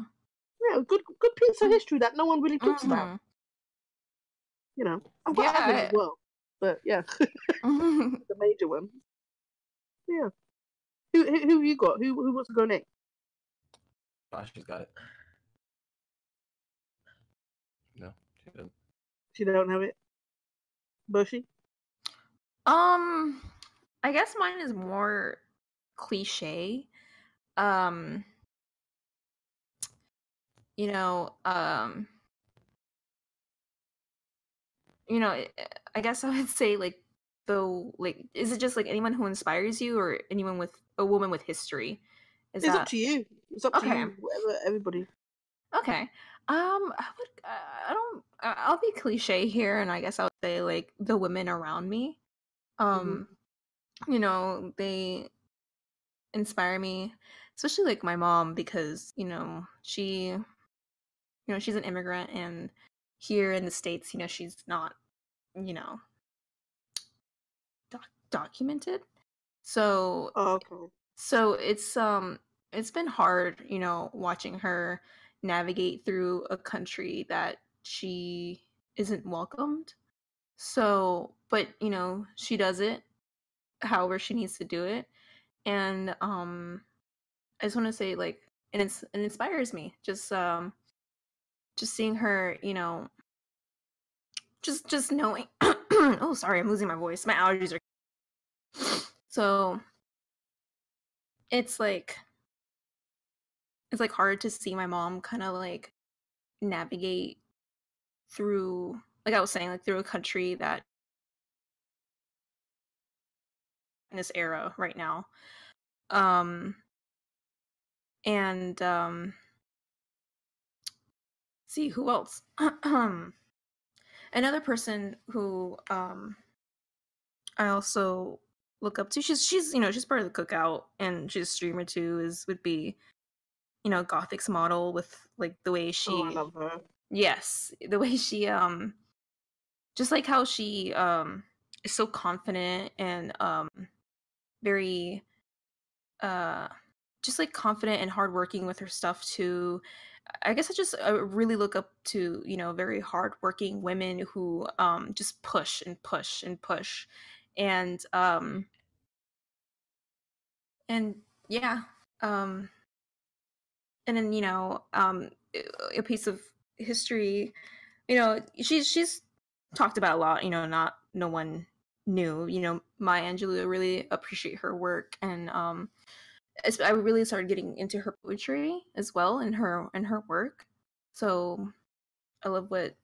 Yeah, good piece of history that no one really talks about. You know, I've got others as well, but yeah, the major one. Yeah. Who you got? Who wants to go next? Boshi's got it. No, she doesn't. She don't have it. Boshi? I guess mine is more cliche. You know, I guess I would say like is it just like anyone who inspires you or anyone with a woman with history? It's up to you. It's up to you. Whatever, everybody. Okay. I'll be cliche here, and I guess I would say like the women around me. You know, they inspire me, especially like my mom, because she's an immigrant, and here in the States, she's not documented. So so it's been hard, watching her navigate through a country that she isn't welcomed. So, but she does it however she needs to do it. And I just want to say, like, it inspires me, just seeing her, just knowing. Oh, sorry, I'm losing my voice. My allergies are. So it's like hard to see my mom kind of like navigate through, like I was saying, like through a country that in this era right now. And see who else. Another person who I also look up to, she's she's part of the Cookout, and she's a streamer too, would be Gothic's model, with like the way she I love her. Yes, the way she just like how she is so confident and very just like confident and hardworking with her stuff too. I guess I really look up to very hardworking women who just push and push and push, and yeah, and then a piece of history. She's talked about a lot. No one knew. Maya Angelou, really appreciate her work, and I really started getting into her poetry as well, and her work. So I love what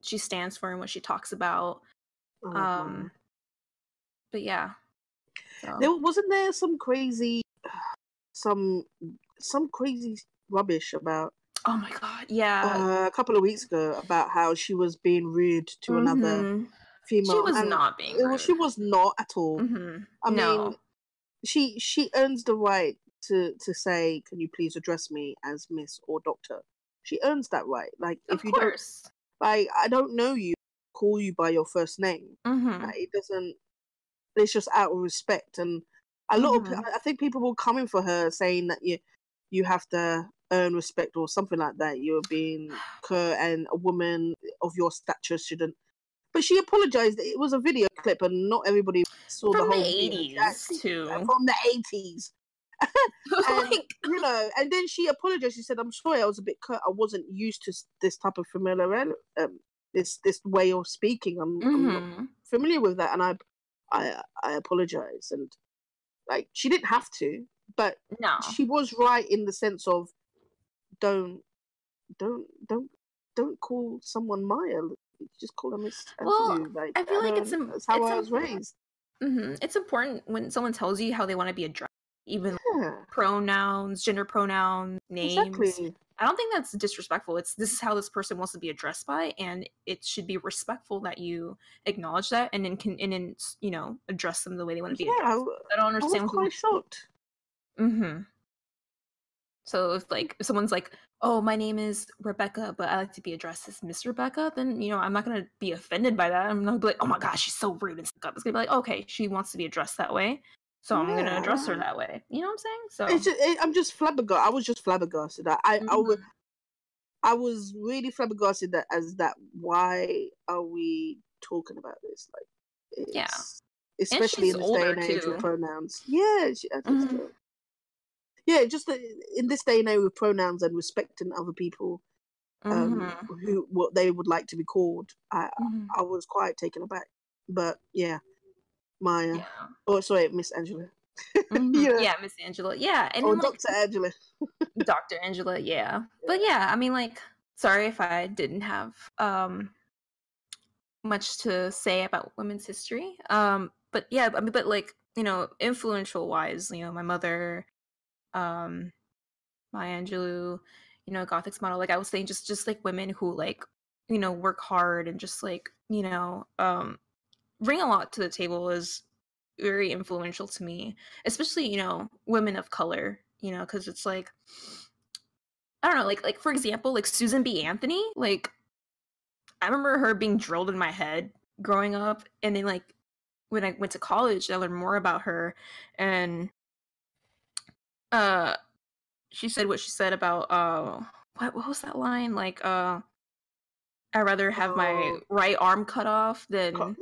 she stands for and what she talks about. But yeah, so. Wasn't there some crazy rubbish about Oh my god, yeah. a couple of weeks ago about how she was being rude to another female. She was not being rude. She was not at all. I mean, she earns the right to say, "Can you please address me as Miss or Doctor?" She earns that right. Like, if you don't, like, I don't know you, call you by your first name. Like, it doesn't. It's just out of respect, and a lot of I think people were coming for her, saying that you have to earn respect or something like that. You're being curt, and a woman of your stature shouldn't. But she apologized. It was a video clip, and not everybody saw from the whole the 80s too. From the 80s. And and then she apologized. She said, "I'm sorry, I was a bit curt. I wasn't used to this type of familiar, this way of speaking. I'm not familiar with that, and I apologize." And like, she didn't have to, but she was right in the sense of don't call someone Maya. Just call her Miss Angelou. Like, I feel like that's how I was raised. It's important when someone tells you how they want to be addressed, even pronouns, gender pronouns, names. Exactly. I don't think that's disrespectful. This is how this person wants to be addressed by, and it should be respectful that you acknowledge that, and then address them the way they want to be addressed. I don't understand. I was quite shocked. So if someone's like, "Oh, my name is Rebecca, but I like to be addressed as Miss Rebecca," then I'm not gonna be offended by that. I'm not gonna be like, "Oh my gosh, she's so rude and stuck up." It's gonna be like, "Okay, she wants to be addressed that way, so I'm gonna address her that way." You know what I'm saying? So I'm just flabbergasted. I was just flabbergasted. I was really flabbergasted that. Why are we talking about this? Like, especially in this day and age with pronouns. Just in this day and age with pronouns and respecting other people, what they would like to be called. I was quite taken aback. But Maya. Oh, sorry, Miss Angela. Yeah, Miss Angela. Yeah, and or Dr. Angela. Dr. Angela. Yeah, but yeah, I mean, sorry if I didn't have much to say about women's history. But yeah, I mean, influential wise, my mother, Maya Angelou, Gothic's model. Like I was saying, just like women who work hard and just bring a lot to the table is very influential to me, especially women of color. Because it's I don't know, like for example, Susan B. Anthony. I remember her being drilled in my head growing up, and then when I went to college, I learned more about her, and she said what she said about what was that line? I'd rather have my right arm cut off than and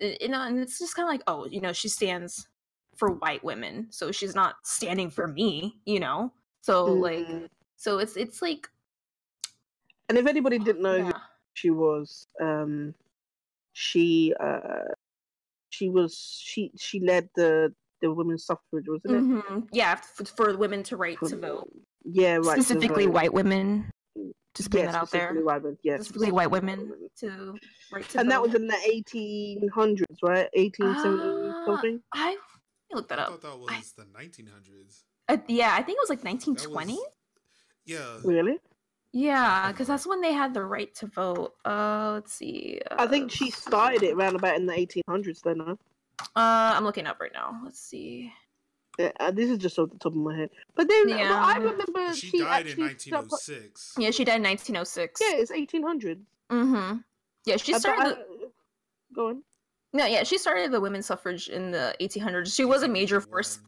it's just kind of she stands for white women, so she's not standing for me, so so it's like. And if anybody didn't know who she was, she led the women's suffrage, wasn't it? Yeah, for women to vote. Yeah, right. Specifically white women. Just putting that out there. Specifically white women to right to vote. And that was in the 1800s, right? 1870 something. Let me look that up. I thought that was the 1900s. Yeah, I think it was 1920. Yeah. Really? Yeah, because that's when they had the right to vote. Let's see. I think she started it around about in the 1800s, then. Huh? I'm looking up right now. Let's see. Yeah, this is just off the top of my head. But then I remember she died in 1906. Yeah, she died in 1906. Yeah, it's 1800. Yeah, she started. Go on. No, yeah, she started the women's suffrage in the 1800s. She was a major force.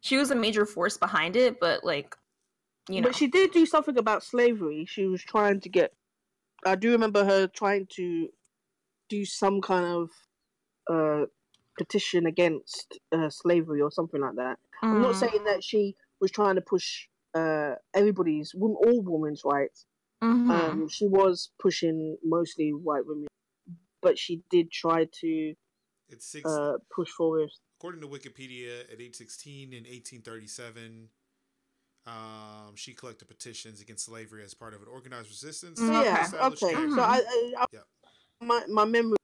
She was a major force behind it, but But she did do something about slavery. She was trying to get. I do remember her trying to do some kind of petition against slavery or something like that. I'm not saying that she was trying to push all women's rights, She was pushing mostly white women, but she did try to It's 6. push forward. According to Wikipedia, at age 16 in 1837, she collected petitions against slavery as part of an organized resistance. Yeah, okay. So my memory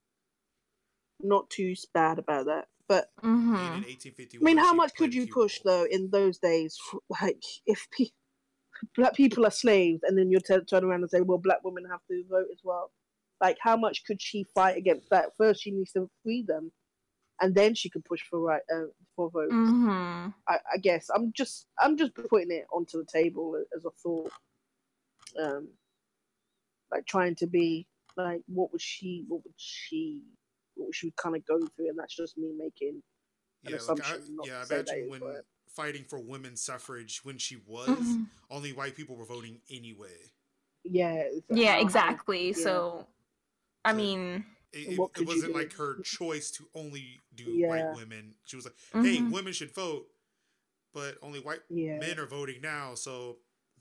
not too bad about that, but And in 1851, I mean, how she much played could a you key push role. though in those days? Like, if black people are slaves, and then you turn around and say, "Well, black women have to vote as well." Like, how much could she fight against that? First, she needs to free them, and then she can push for votes. I guess I'm just putting it onto the table as a thought, like trying to be like, what would she kind of go through, and that's just me making an assumption. I imagine when fighting for women's suffrage, when she was, only white people were voting anyway. Yeah. Yeah, exactly. So, I mean, it wasn't like her choice to only do white women. She was like, "Hey, women should vote, but only white men are voting now, so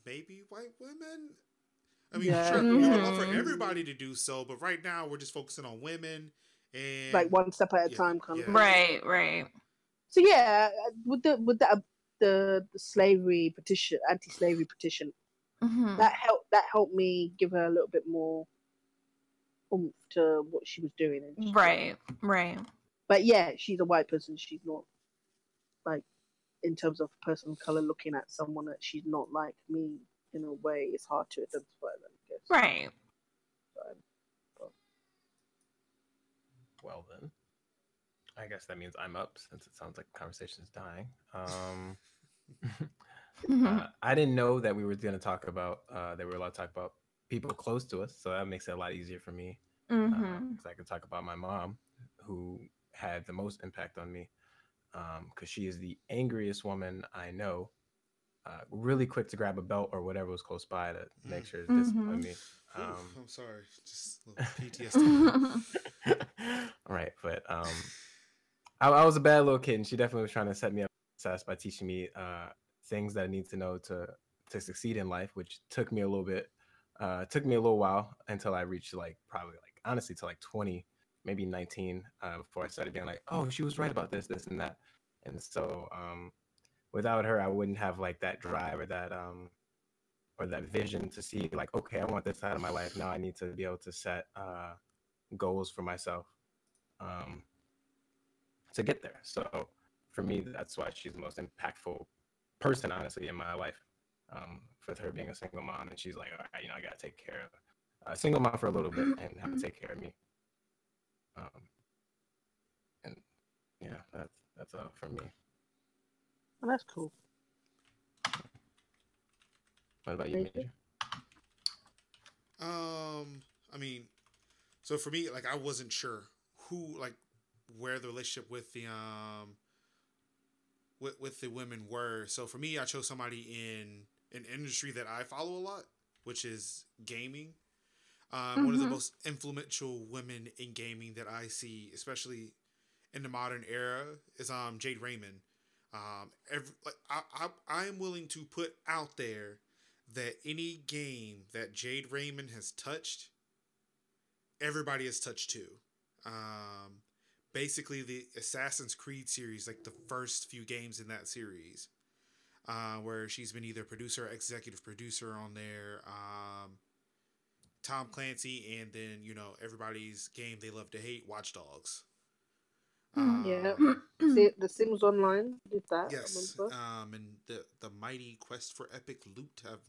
maybe white women." I mean, sure, we would love for everybody to do so, but right now we're just focusing on women and like one step at a time, kind of. Right. So yeah, with the slavery petition, anti-slavery petition, that helped me give her a little bit more oomph to what she was doing. And right. But yeah, she's a white person. She's not like, in terms of person of color, looking at someone that she's not like me in a way, it's hard to identify them, I guess. Right. Well then, I guess that means I'm up, since it sounds like the conversation is dying. I didn't know that we were going to talk about that we were allowed to talk about people close to us, so that makes it a lot easier for me, because I can talk about my mom, who had the most impact on me, because she is the angriest woman I know. Really quick to grab a belt or whatever was close by to make sure to discipline me. I'm sorry, just a little PTSD. All right, but I was a bad little kid, and she definitely was trying to set me up for success by teaching me things that I need to know to succeed in life, which took me a little while until I reached honestly to 20, maybe 19, before I started being like, oh, she was right about this and that. And so without her, I wouldn't have like that drive or that vision to see like, okay, I want this out of my life. Now I need to be able to set goals for myself to get there. So for me, that's why she's the most impactful person, honestly, in my life. With her being a single mom, and she's like, all right, I gotta take care of a single mom for a little bit and have to take care of me. And yeah, that's all for me. Well, that's cool. What about you, Major? I mean, so for me, like, I wasn't sure where the relationship with the with the women were. So for me, I chose somebody in an industry that I follow a lot, which is gaming. One of the most influential women in gaming that I see, especially in the modern era, is Jade Raymond. I am willing to put out there that any game that Jade Raymond has touched, everybody has touched too. Basically, the Assassin's Creed series, like the first few games in that series, where she's been either producer or executive producer on there. Tom Clancy, and then everybody's game they love to hate, Watch Dogs. Yeah, The Sims Online did that. Yes, and the Mighty Quest for Epic Loot. I've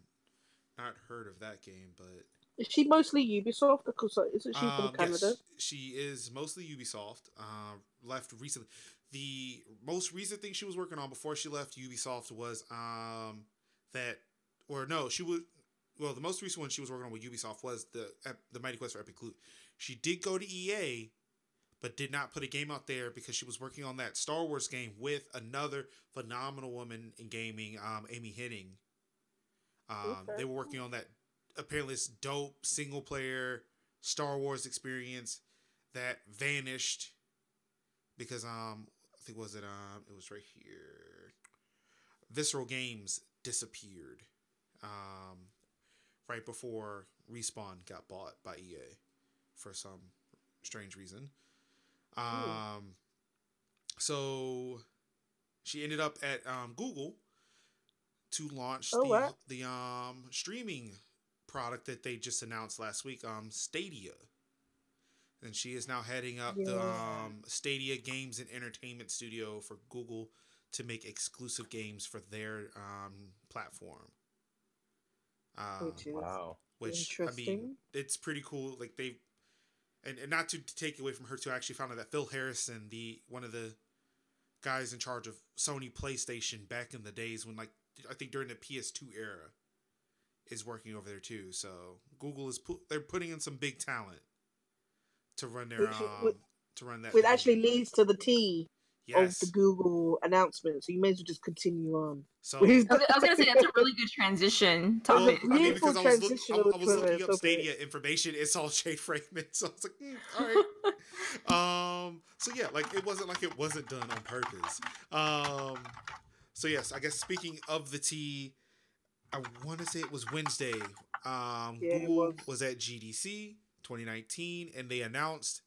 not heard of that game, but is she mostly Ubisoft? Because isn't she from Canada? Yes, she is mostly Ubisoft. Left recently. The most recent thing she was working on before she left Ubisoft was the most recent one she was working on with Ubisoft was the Mighty Quest for Epic Loot. She did go to EA, but did not put a game out there because she was working on that Star Wars game with another phenomenal woman in gaming, Amy Hennig. They were working on that, apparently this dope single player Star Wars experience that vanished because I think it was right here. Visceral Games disappeared. right before Respawn got bought by EA for some strange reason. So she ended up at Google to launch the streaming product that they just announced last week, Stadia. And she is now heading up the Stadia Games and Entertainment Studio for Google to make exclusive games for their platform. Which I mean, it's pretty cool. Like and not to take away from her too, I actually found out that Phil Harrison, one of the guys in charge of Sony PlayStation back in the days when, like, I think during the PS2 era, is working over there too. So Google they're putting in some big talent to run their to run that. Which actually leads to the T of the Google announcement. So you may as well just continue on. So I was gonna say that's a really good transition topic. Well, I mean, because I was looking up Stadia information, it's all Jade Raymond, so I was like, all right. So yeah, like it wasn't like it wasn't done on purpose. So yes, I guess speaking of the T, I want to say it was Wednesday. Google was at GDC 2019, and they announced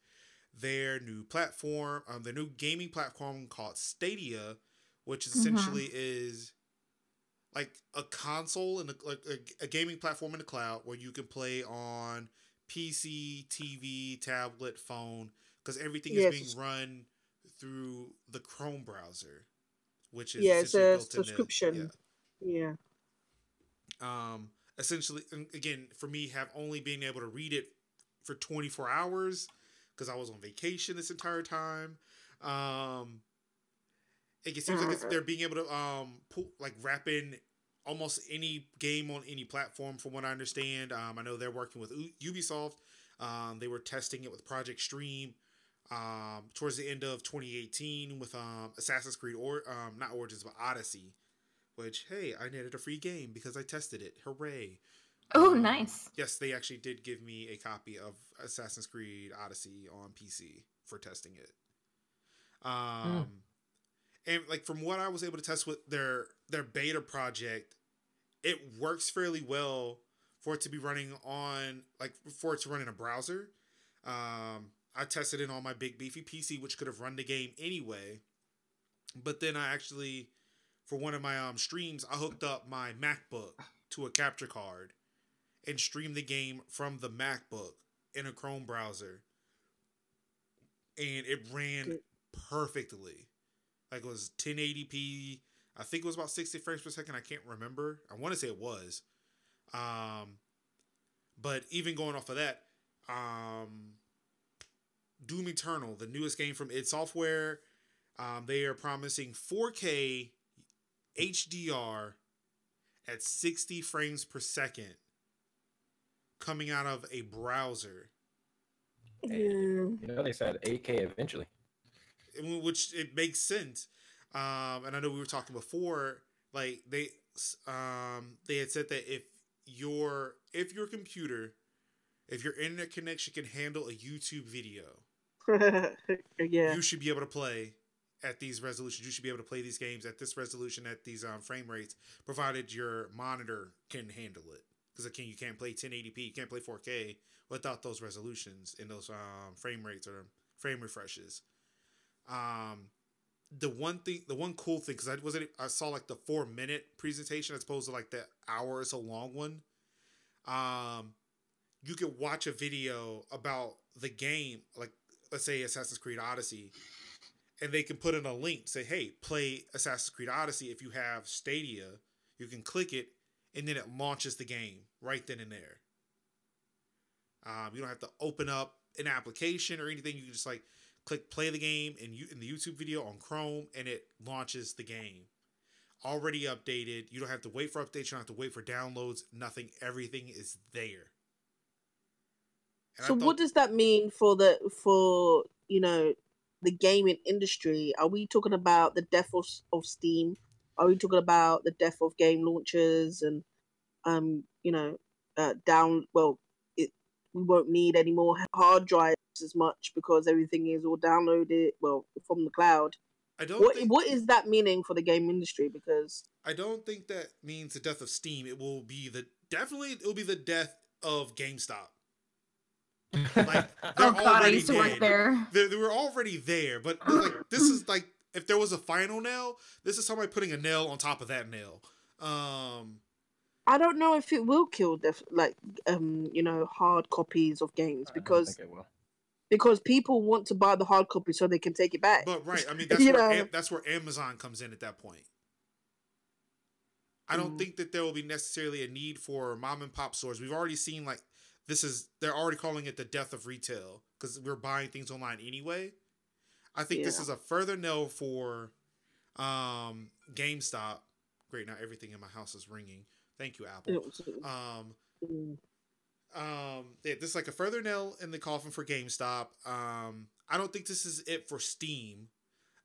their new platform, their new gaming platform called Stadia, which essentially is like a console and a gaming platform in the cloud where you can play on PC, TV, tablet, phone, because everything is being run through the Chrome browser, which is it's a subscription. Essentially, again, for me, have only been able to read it for 24 hours because I was on vacation this entire time. It seems like they're being able to wrap in almost any game on any platform, from what I understand. I know they're working with Ubisoft. They were testing it with Project Stream towards the end of 2018 with Assassin's Creed, not Origins, but Odyssey. Which, hey, I netted a free game because I tested it. Hooray! Oh, nice. Yes, they actually did give me a copy of Assassin's Creed Odyssey on PC for testing it. And like from what I was able to test with their beta project, it works fairly well for it to be running on for it to run in a browser. I tested it on my big beefy PC, which could have run the game anyway. But then I actually, for one of my streams, I hooked up my MacBook to a capture card and streamed the game from the MacBook in a Chrome browser, and it ran perfectly. Like it was 1080p. I think it was about 60 frames per second. I can't remember. I want to say it was. But even going off of that, Doom Eternal, the newest game from id Software, they are promising 4K HDR at 60 frames per second coming out of a browser. You know, they said 8K eventually. Which it makes sense. And I know we were talking before, like they had said that if your computer, if your internet connection can handle a YouTube video, you should be able to play at these resolutions. You should be able to play these games at this resolution, at these frame rates, provided your monitor can handle it. Because again, you can't play 1080p, you can't play 4K without those resolutions and those frame rates or frame refreshes. The one cool thing, because I saw like the 4-minute presentation as opposed to like the hour or so long one. You could watch a video about the game, like let's say Assassin's Creed Odyssey, and they can put in a link, say, hey, play Assassin's Creed Odyssey. If you have Stadia, you can click it, and then it launches the game right then and there. You don't have to open up an application or anything. You can just like click play the game in the YouTube video on Chrome, and it launches the game. Already updated. You don't have to wait for updates. You don't have to wait for downloads. Nothing. Everything is there. And so what does that mean for the gaming industry? Are we talking about the death of Steam? Are we talking about the death of game launchers and we won't need any more hard drives as much because everything is all downloaded from the cloud? What is that meaning for the game industry? Because I don't think that means the death of Steam. It will be the definitely it'll be the death of GameStop. Like they're Oh God, I already used to work dead. there. They were already there, but like this is like if there was a final nail, this is somebody putting a nail on top of that nail. I don't know if it will kill hard copies of games I don't because think it will. people want to buy the hard copy so they can take it back. But right, I mean that's where Amazon comes in at that point. I don't think that there will be necessarily a need for mom and pop stores. We've already seen like they're already calling it the death of retail because we're buying things online anyway. I think this is a further no for GameStop. Great, now everything in my house is ringing. Thank you, Apple. This is like a further nail in the coffin for GameStop. I don't think this is it for Steam.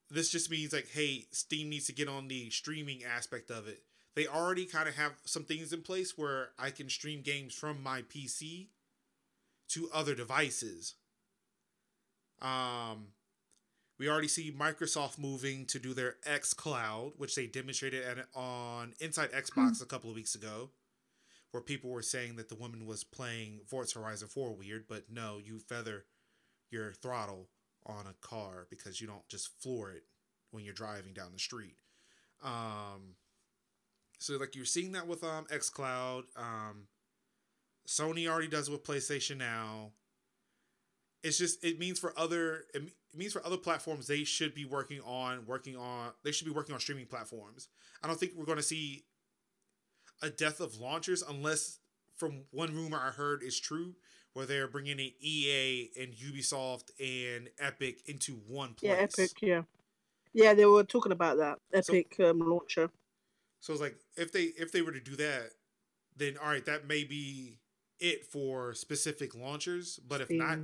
This just means like, hey, Steam needs to get on the streaming aspect of it. They already kind of have some things in place where I can stream games from my PC to other devices. We already see Microsoft moving to do their xCloud, which they demonstrated on Inside Xbox a couple of weeks ago, where people were saying that the woman was playing Forza Horizon 4 weird, but no, you feather your throttle on a car because you don't just floor it when you're driving down the street. So like you're seeing that with xCloud. Sony already does it with PlayStation Now. It's just it means for other platforms they should be working on streaming platforms. I don't think we're going to see a death of launchers unless from one rumor I heard is true where they're bringing in EA and Ubisoft and Epic into one place. Yeah, Epic, yeah, they were talking about that Epic launcher. So it's like if they were to do that, then all right, that may be it for specific launchers. But if not,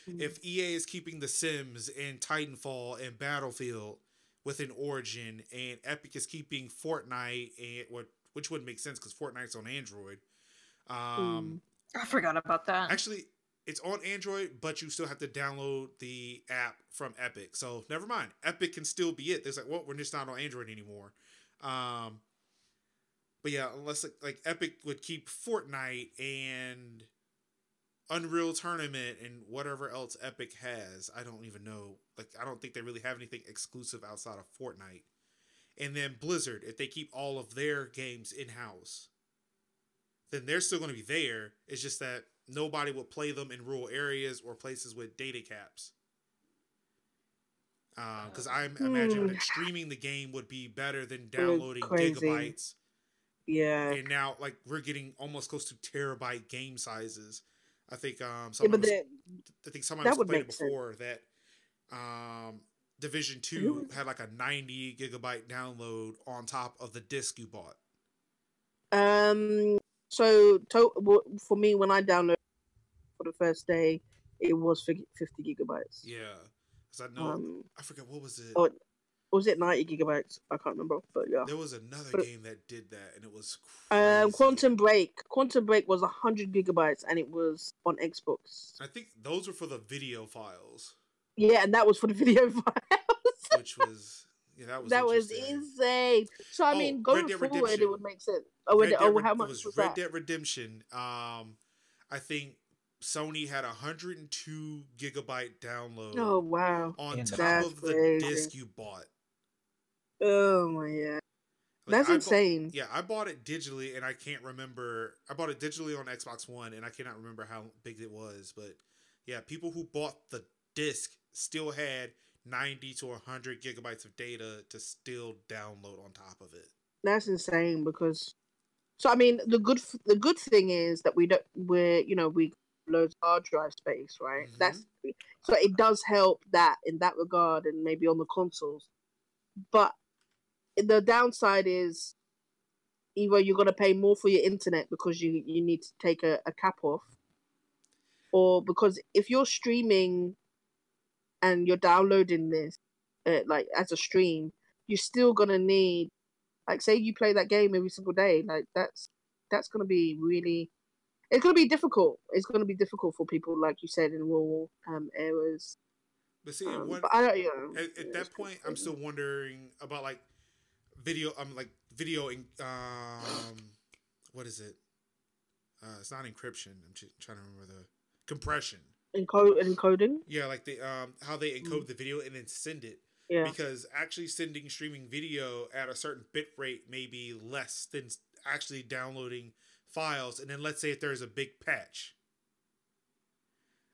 if EA is keeping The Sims and Titanfall and Battlefield within Origin, and Epic is keeping Fortnite and which wouldn't make sense because Fortnite's on Android. I forgot about that. Actually, it's on Android, but you still have to download the app from Epic. So never mind. Epic can still be it. It's like, well, we're just not on Android anymore. But yeah, unless like Epic would keep Fortnite and Unreal Tournament and whatever else Epic has. I don't even know. Like, I don't think they really have anything exclusive outside of Fortnite. And then Blizzard, if they keep all of their games in-house, then they're still going to be there. It's just that nobody will play them in rural areas or places with data caps. Because I imagine that streaming the game would be better than downloading gigabytes. Yeah. And now, like, we're getting almost close to terabyte game sizes. I think someone was complaining before that Division 2 had like a 90 gigabyte download on top of the disc you bought. So for me, when I downloaded for the first day, it was 50 gigabytes. Yeah. Because I know, I forget, what was it? Or was it 90 gigabytes? I can't remember, but yeah. There was another game that did that, and it was crazy. Quantum Break. Quantum Break was 100 gigabytes, and it was on Xbox. I think those were for the video files. Yeah, and that was for the video files. Which was, that was insane. So, I mean, going forward, it would make sense. How much was Red that? Dead Redemption. I think Sony had 102 gigabyte download. Oh, wow. On top of the disc you bought. Oh, my God. That's insane. I bought it digitally, and I can't remember. I bought it digitally on Xbox One, and I cannot remember how big it was. But, yeah, people who bought the disc still had 90 to 100 gigabytes of data to still download on top of it. That's insane because... So, I mean, the good thing is that we loads of hard drive space, right? Mm-hmm. So it does help that in that regard, and maybe on the consoles. But the downside is either you're going to pay more for your internet because you need to take a cap off, or because if you're streaming and you're downloading this like as a stream, you're still going to need, like, say you play that game every single day, like that's going to be really, it's going to be difficult. It's going to be difficult for people, like you said, in rural areas. But see, but I don't, at that point, I'm still wondering about like video. What is it? It's not encryption. I'm trying to remember the compression. Encoding. Yeah, like the how they encode the video and then send it. Yeah. Because actually streaming video at a certain bit rate may be less than actually downloading files. And then let's say if there's a big patch.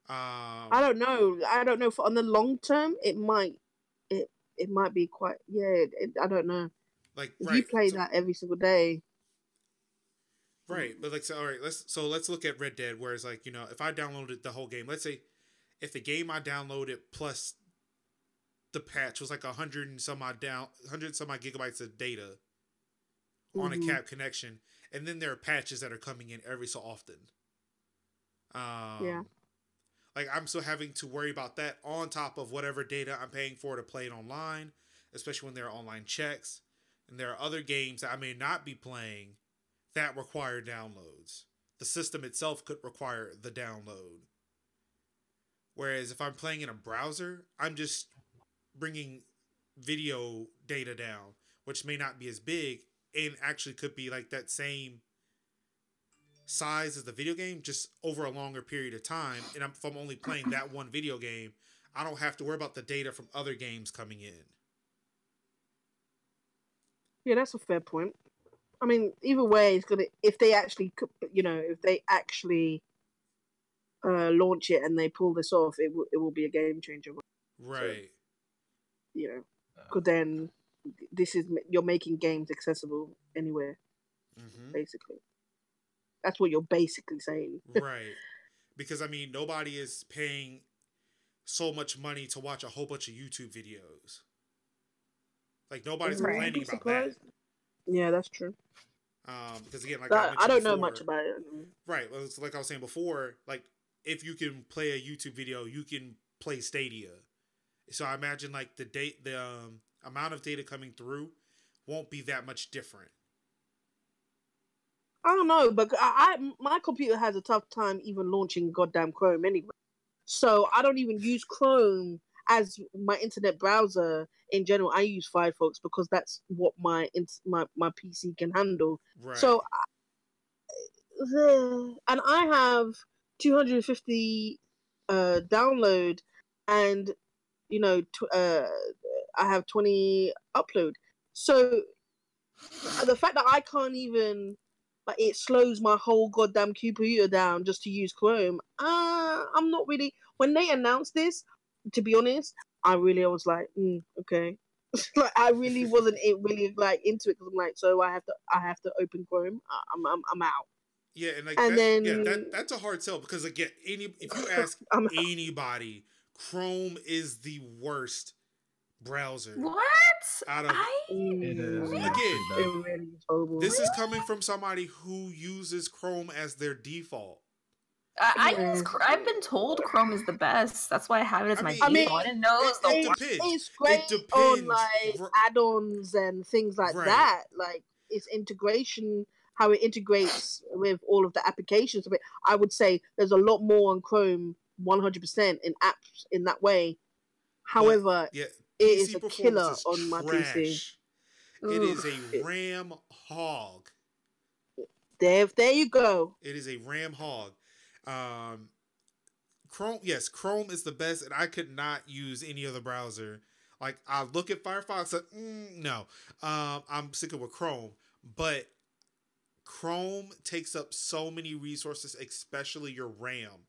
I don't know. On the long term, it might be quite. Yeah, I don't know. Like if you play that every single day. Right, but like, so all right, let's look at Red Dead, where it's like, you know, if I downloaded the whole game, let's say if the game I downloaded plus the patch was like 100 and some odd gigabytes of data on a cap connection, and then there are patches that are coming in every so often. Yeah. Like, I'm still having to worry about that on top of whatever data I'm paying for to play it online, especially when there are online checks, and there are other games that I may not be playing that require downloads. The system itself could require the download. Whereas if I'm playing in a browser, I'm just bringing video data down, which may not be as big and actually could be like that same size as the video game, just over a longer period of time. And if I'm only playing that one video game, I don't have to worry about the data from other games coming in. Yeah, that's a fair point. I mean, either way, it's gonna if they actually launch it and they pull this off, it will be a game changer. Right. So, because then you're making games accessible anywhere. Basically, that's what you're basically saying. Right. Because I mean, nobody is paying so much money to watch a whole bunch of YouTube videos. Like, nobody's complaining about that. Yeah, that's true. Because again, like I don't know much about it. Right. Well, it's like I was saying before, like, if you can play a YouTube video, you can play Stadia. So I imagine like the amount of data coming through won't be that much different. I don't know, but my computer has a tough time even launching goddamn Chrome anyway. So I don't even use Chrome as my internet browser in general. I use Firefox because that's what my PC can handle. Right. So, and I have 250 download, and I have 20 upload. So the fact that I can't even, like, it slows my whole goddamn computer down just to use Chrome. I'm not really. When they announced this, to be honest, I was like, okay. Like, I really wasn't really like into it, because I'm like, so I have to open Chrome. I'm out. Yeah, and like that's a hard sell, because again, if you ask anybody, Chrome is the worst browser. What? Out of it is again, this is coming from somebody who uses Chrome as their default. I've been told Chrome is the best. That's why I have it as my default. I didn't know it depends. It's great on like add-ons and things like that. Like, its integration, how it integrates with all of the applications of it. I would say there's a lot more on Chrome, 100% in apps in that way. However, it is a killer on my PC. It is a RAM hog. There you go. It is a RAM hog. Chrome is the best, and I could not use any other browser. Like, I look at Firefox, like, no, I'm sticking with Chrome. But Chrome takes up so many resources, especially your RAM.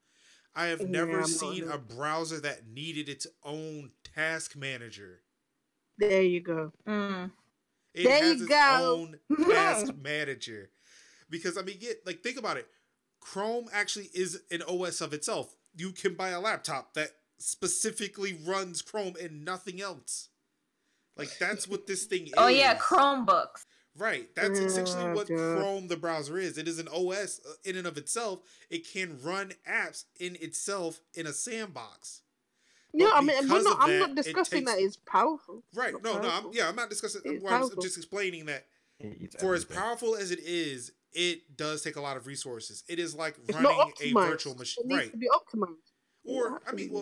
I have never seen a browser that needed its own task manager. There you go. It has its own task manager. Because, I mean, think about it. Chrome actually is an OS of itself. You can buy a laptop that specifically runs Chrome and nothing else. Like, that's what this thing is. Oh yeah, Chromebooks. Right. That's essentially what Chrome, the browser, is. It is an OS in and of itself. It can run apps in itself in a sandbox. Yeah, I mean, I'm not discussing that it's powerful. Right. I'm not discussing. I'm just explaining that for as powerful as it is, it does take a lot of resources. It is like running a virtual machine. It needs to be optimized. Or, I mean,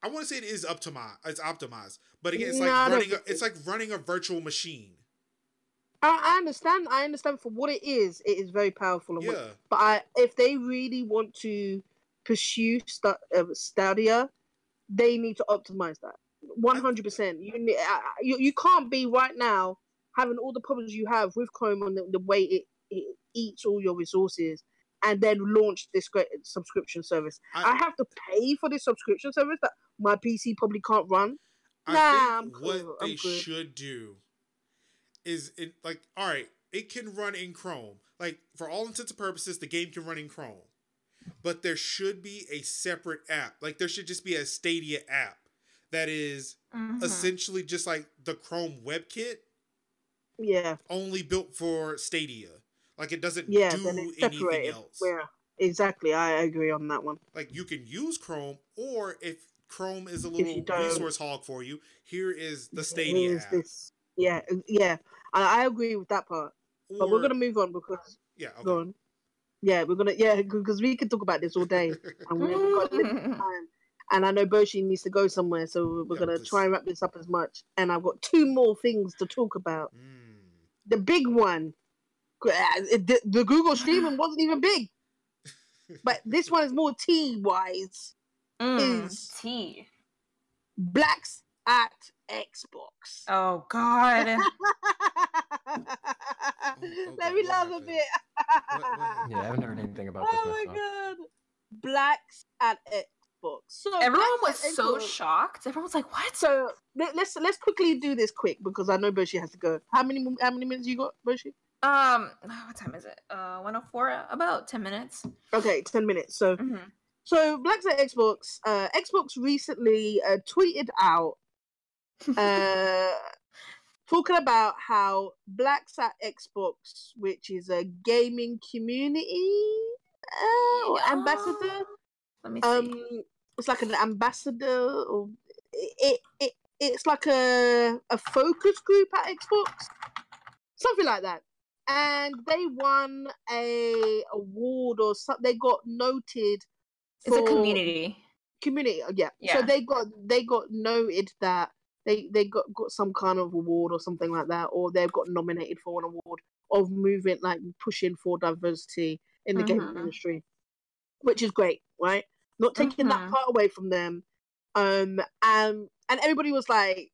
I want to say it is optimized. It's optimized. But again, it's like running a virtual machine. I understand. I understand for what it is very powerful. And Yeah. but if they really want to pursue Stadia, they need to optimize that 100%. You can't be right now having all the problems you have with Chrome on the way it eats all your resources, and then launch this great subscription service. I have to pay for this subscription service that my PC probably can't run. I think what they should do is all right, it can run in Chrome. Like, for all intents and purposes, the game can run in Chrome. But there should be a separate app. Like, there should just be a Stadia app that is essentially just like the Chrome WebKit. Yeah. Only built for Stadia. Like, it doesn't do anything else. Yeah, exactly. I agree on that one. Like, you can use Chrome, or if Chrome is a little resource hog for you, here is the Stadia app. Yeah. I agree with that part. But we're gonna move on because go on. Yeah, because we can talk about this all day, and we've got limited time. And I know Boshi needs to go somewhere, so we're gonna try and wrap this up as much. And I've got 2 more things to talk about. The big one, the Google streaming wasn't even big, but this one is more tea-wise. Is tea. Blacks at Xbox. Oh God. Let me laugh a bit. Yeah, I haven't heard anything about this myself. Oh my God. Blacks at Xbox. So everyone was so shocked. Everyone was like, "What?" So let's quickly do this quick because I know Boshi has to go. How many minutes you got, Boshi? What time is it? 1:04. About 10 minutes. Okay, 10 minutes. So so Blacks at Xbox. Xbox recently tweeted out talking about how Blacks at Xbox, which is a gaming community or ambassador. Let me see. It's like an ambassador, or it's like a focus group at Xbox, something like that. And they won a award or something. They got noted. It's a community. Yeah. So they got noted that they got some kind of award or something like that, or they've got nominated for an award of moving, like pushing for diversity in the gaming industry, which is great, right? Not taking that part away from them. And everybody was like,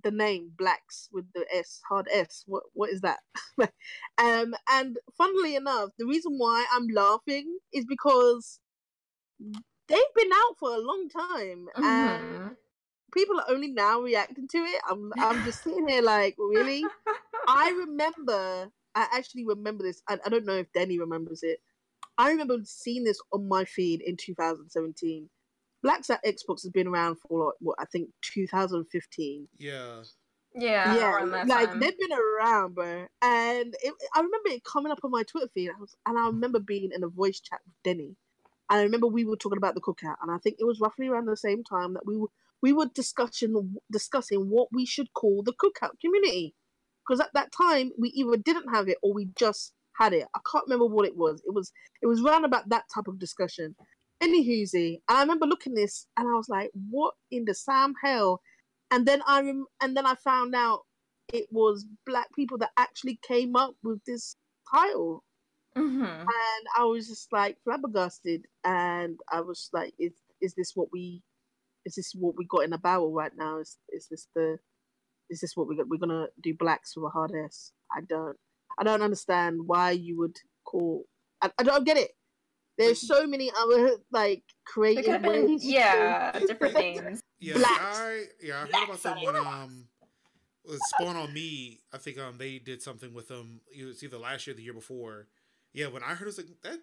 the name Blacks with the S, hard S. What is that? And funnily enough, the reason why I'm laughing is because they've been out for a long time, and people are only now reacting to it. I'm just sitting here like, really? I actually remember this. I don't know if Denny remembers it. I remember seeing this on my feed in 2017. Blacks at Xbox has been around for I think 2015. Yeah. Around that like time. They've been around, bro. And I remember it coming up on my Twitter feed, and I remember being in a voice chat with Denny. And I remember we were talking about the Cookout, and I think it was roughly around the same time that we were discussing what we should call the Cookout community, because at that time we either didn't have it or we just had it. I can't remember what it was. It was around about that type of discussion. Anywhoozy, I remember looking at this and I was like, "What in the Sam hell?" And then I found out it was Black people that actually came up with this title. And I was just like flabbergasted, and I was like, "Is this what we got in a barrel right now? Is this what we're gonna do? Blacks with a hard S? I don't understand why you would call. I don't get it. There's so many other like creative ways. Different names. I heard about them when Spawn on Me. I think they did something with them. It was either last year or the year before. Yeah, when I heard it, was like that.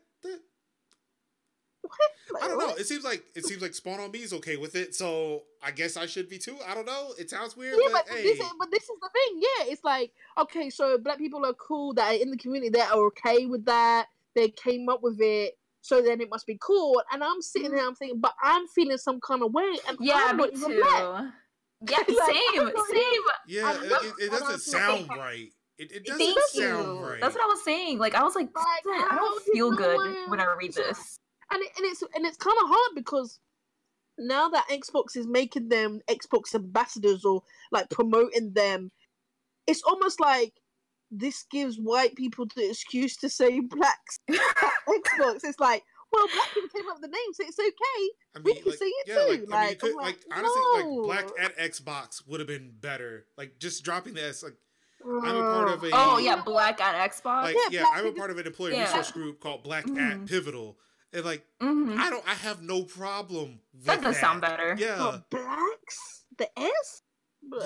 I don't know. It seems like Spawn on Me is okay with it, so I guess I should be too. I don't know. It sounds weird, but hey. This is the thing. Yeah, it's like, okay, so Black people are cool that are in the community that are okay with that. They came up with it, so then it must be cool. And I'm sitting there, I'm thinking, but I'm feeling some kind of way. And I'm me not even too. Black. Yeah, same. Yeah, it doesn't sound right. It doesn't sound right. That's what I was saying. Like, I was like, I don't feel good when I read this. And it's kind of hard because now that Xbox is making them Xbox ambassadors or like promoting them, it's almost like this gives white people the excuse to say blacks at Xbox. It's like, well, black people came up with the name, so it's okay. I mean, We can like, say it yeah, too. like, I mean, you could, I'm like, honestly, like, no. black at Xbox would have been better. Like, just dropping the S. Like, I'm a part of a. Oh yeah, black at Xbox. Like, Yeah, yeah, I'm a part of an employee Yeah. resource group called Black at Pivotal, and like, Mm-hmm. I have no problem with That does sound better. Yeah, But blacks? The S?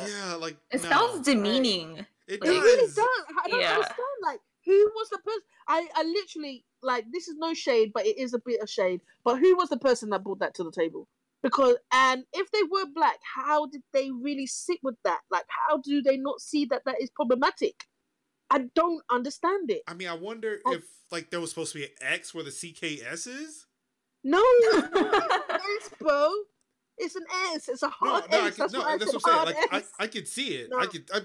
yeah, like It no. sounds demeaning. It It does. really does. I don't Yeah. understand. Like, who was the person? I literally, like, this is no shade, but it is a bit of shade. But who was the person that brought that to the table? Because, and if they were black, how did they really sit with that? Like, how do they not see that that is problematic? I don't understand it. I mean, I wonder if like there was supposed to be an X where the CKS is. No, it's an S, bro. It's an S. It's a hard S. That's what I'm saying. Like, I could see it. No.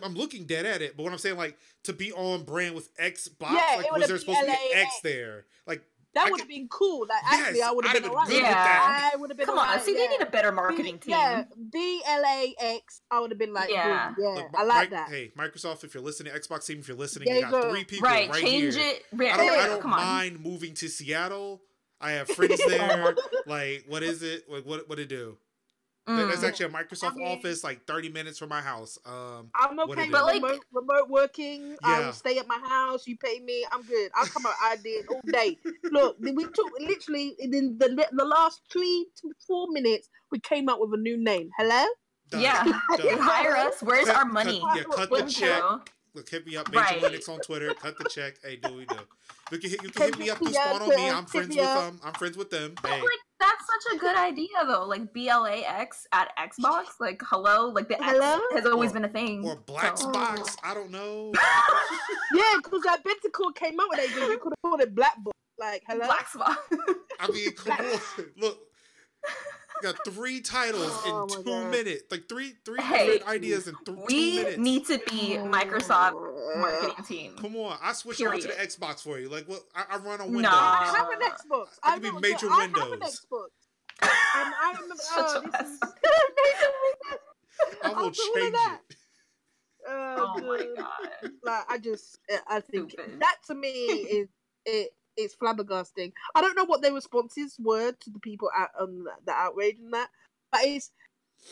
I'm looking dead at it. But what I'm saying, like, to be on brand with Xbox, Yeah, like, it was would there have supposed to be an LAX. X there? Like, That I would could- have been cool. Like, Yes, actually, I would have I'd been have been alright. good with that. I would have been Come on, alright, see, they yeah. need a better marketing team. Yeah, BLAX. I would have been like, Yeah. yeah, Look, I like that. Hey, Microsoft, if you're listening, Xbox team, if you're listening, There you you got go. 3 people Right, right change here. it. Yeah, I don't come on. mind moving to Seattle. I have friends there. Like, what is it? Like, what it do? That's actually a Microsoft office, like 30 minutes from my house. I'm what okay it with is. But, like- remote working. I Yeah. will stay at my house. You pay me. I'm good. I'll come out. I did all day. Look, we took literally in the last 3 to 4 minutes. We came up with a new name. Hello. Done. Yeah, Done. hire us. Where's Cut- our money? cut the Thank check. you. Look, hit me up, Right. MajorLinux on Twitter. Cut the check. Hey, do we do? You can hit me up. Yeah, Spawn on me. I'm hit friends me with up. them. I'm friends with them. But, Hey, like, that's such a good idea, though. Like, BLAX at Xbox. Like, hello? Like, the Hello? X has always Or- been a thing. or Black so. Box. I don't know. Yeah, because that Bentacore came out with that. You could have called it Black Box. Like, hello. Black Spot. I mean, come on. Look, you got 3 titles Oh in my 2 God. minutes. Like three Hey, different ideas in 2 We minutes. need to be Microsoft marketing team. Come on, I switched over to the Period. Xbox for you. Like, what? I run on Nah. Windows. I have an Xbox. I could be Major I have an Windows. Xbox. And I remember. Shut your this ass is. up. I will After all of change that, it. Oh my dude. god. Like, I think Stupid. that to me is it's flabbergasting. I don't know what their responses were to the people out on the outrage and that, but it's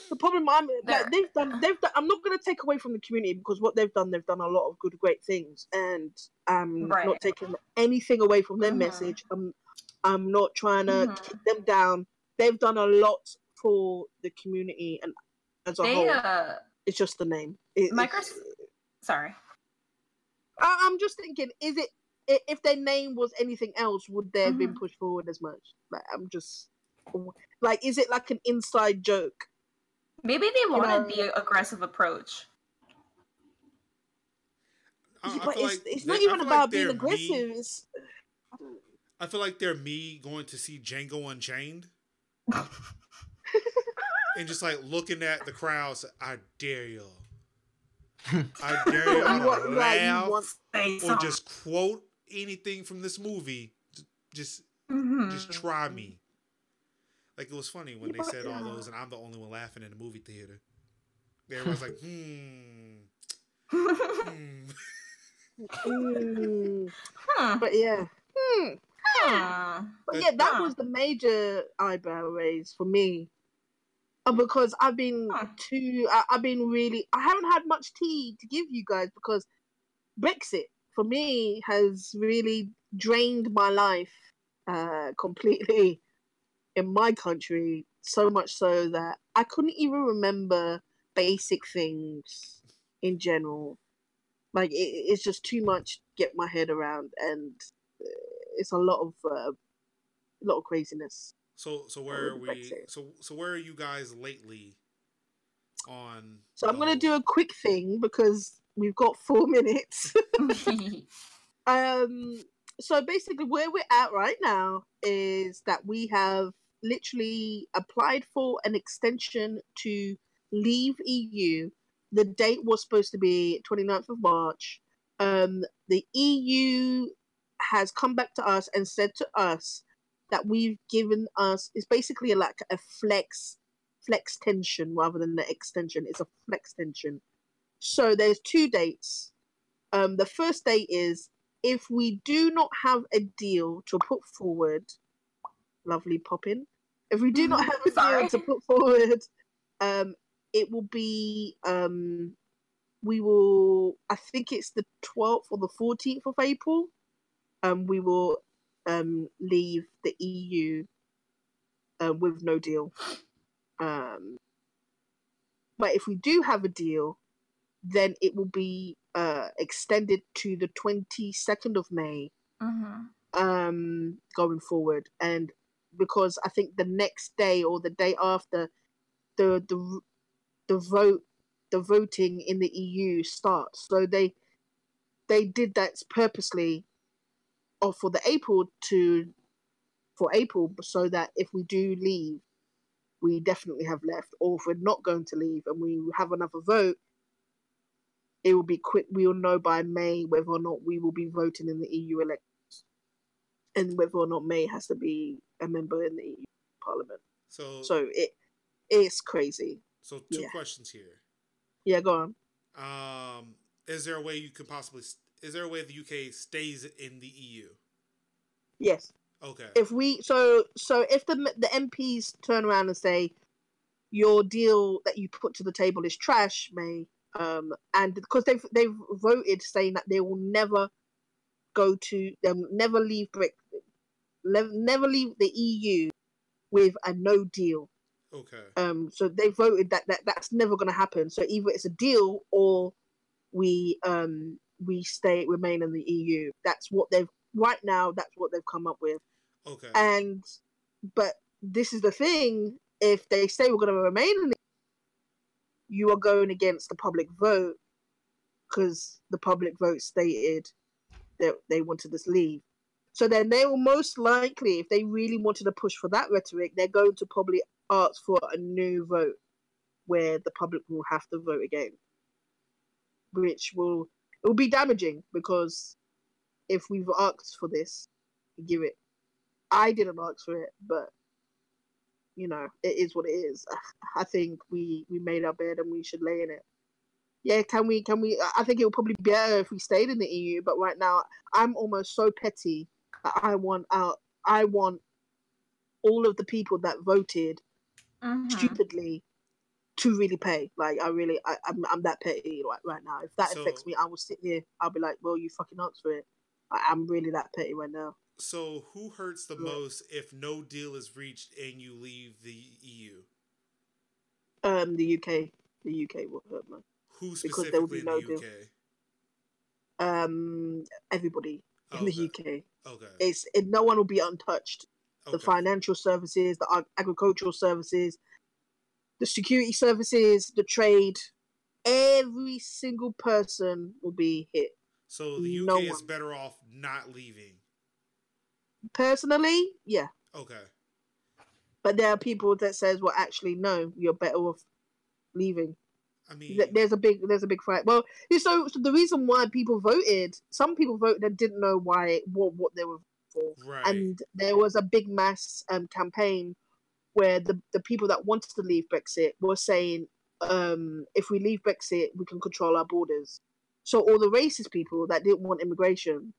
the problem. They're- They've done. I'm not going to take away from the community because what they've done a lot of good, great things, and I'm Right. not taking anything away from their Mhm. message. I'm not trying to Mhm. kick them down. They've done a lot for the community and as a They, whole. It's just the name. Microsoft. Sorry. I'm just thinking, is it if their name was anything else, would they have been Mhm. pushed forward as much? Like, I'm just like, is it like an inside joke? Maybe they wanted know- the aggressive approach. But feel it's like not I even feel about like being they're aggressive. me. It's, I feel like they're me going to see Django Unchained. And just like looking at the crowds, I dare y'all. I dare y'all to laugh or just quote anything from this movie. Just try me. Like, it was funny when they said all those, and I'm the only one laughing in the movie theater. Everyone's like, But yeah. But yeah, that Huh. was the major eyebrow raise for me. Because I've been I haven't had much tea to give you guys because Brexit for me has really drained my life completely in my country, so much so that I couldn't even remember basic things in general. Like, it's just too much to get my head around, and it's a lot of craziness. So where are we? Brexit. So where are you guys lately? On. So I'm gonna do a quick thing because we've got 4 minutes. So basically, where we're at right now is that we have literally applied for an extension to leave EU. The date was supposed to be 29th of March. The EU has come back to us and said to us that we've given us, it's basically like a flex tension rather than the extension. It's a flex tension. So there's 2 dates. The first day is if we do not have a deal to put forward, lovely Poppin. If we do not have a deal to put forward, it will be we will. I think it's the 12th or the 14th of April. We will leave the EU with no deal. But if we do have a deal, then it will be extended to the 22nd of May. Going forward, and because I think the next day or the day after, the voting in the EU starts. So they did that purposely, or for April, so that if we do leave, we definitely have left. Or if we're not going to leave and we have another vote, it will be quick. We will know by May whether or not we will be voting in the EU elections, and whether or not May has to be a member in the EU Parliament. So it's crazy. So two questions here. Yeah, go on. Is there a way you could possibly? Is there a way the UK stays in the EU? Yes. Okay. If we if the MPs turn around and say your deal that you put to the table is trash, May, and because they've voted saying that they will never never leave the EU with a no deal. Okay. So they voted that's never going to happen. So either it's a deal or we remain in the EU. That's what they've come up with. Okay. But this is the thing: if they say we're going to remain in the EU, you are going against the public vote, because the public vote stated that they wanted us to leave. So then they will most likely, if they really wanted to push for that rhetoric, they're going to probably ask for a new vote where the public will have to vote again, which will be damaging, because if we've asked for this, give it. I didn't ask for it, but it is what it is. I think we made our bed and we should lay in it. Yeah, can we? I think it would probably be better if we stayed in the EU, but right now I'm almost so petty that I want out. I want all of the people that voted stupidly to really pay. Like I'm that petty right now. If that affects me, I will sit here. I'll be like, well, you fucking asked for it. I'm really that petty right now. So who hurts the most if no deal is reached and you leave the EU? The UK. The UK will hurt, man. Who specifically in the UK? Everybody in the UK. Okay. No one will be untouched. Okay. The financial services, the agricultural services, the security services, the trade, every single person will be hit. So the UK is better off not leaving. Personally, yeah. Okay. But there are people that says, well, actually, no, you're better off leaving. I mean, there's a big fight. Well, so the reason why some people voted and didn't know what they were for, right. And there was a big mass campaign where the people that wanted to leave Brexit were saying, if we leave Brexit, we can control our borders. So all the racist people that didn't want immigration,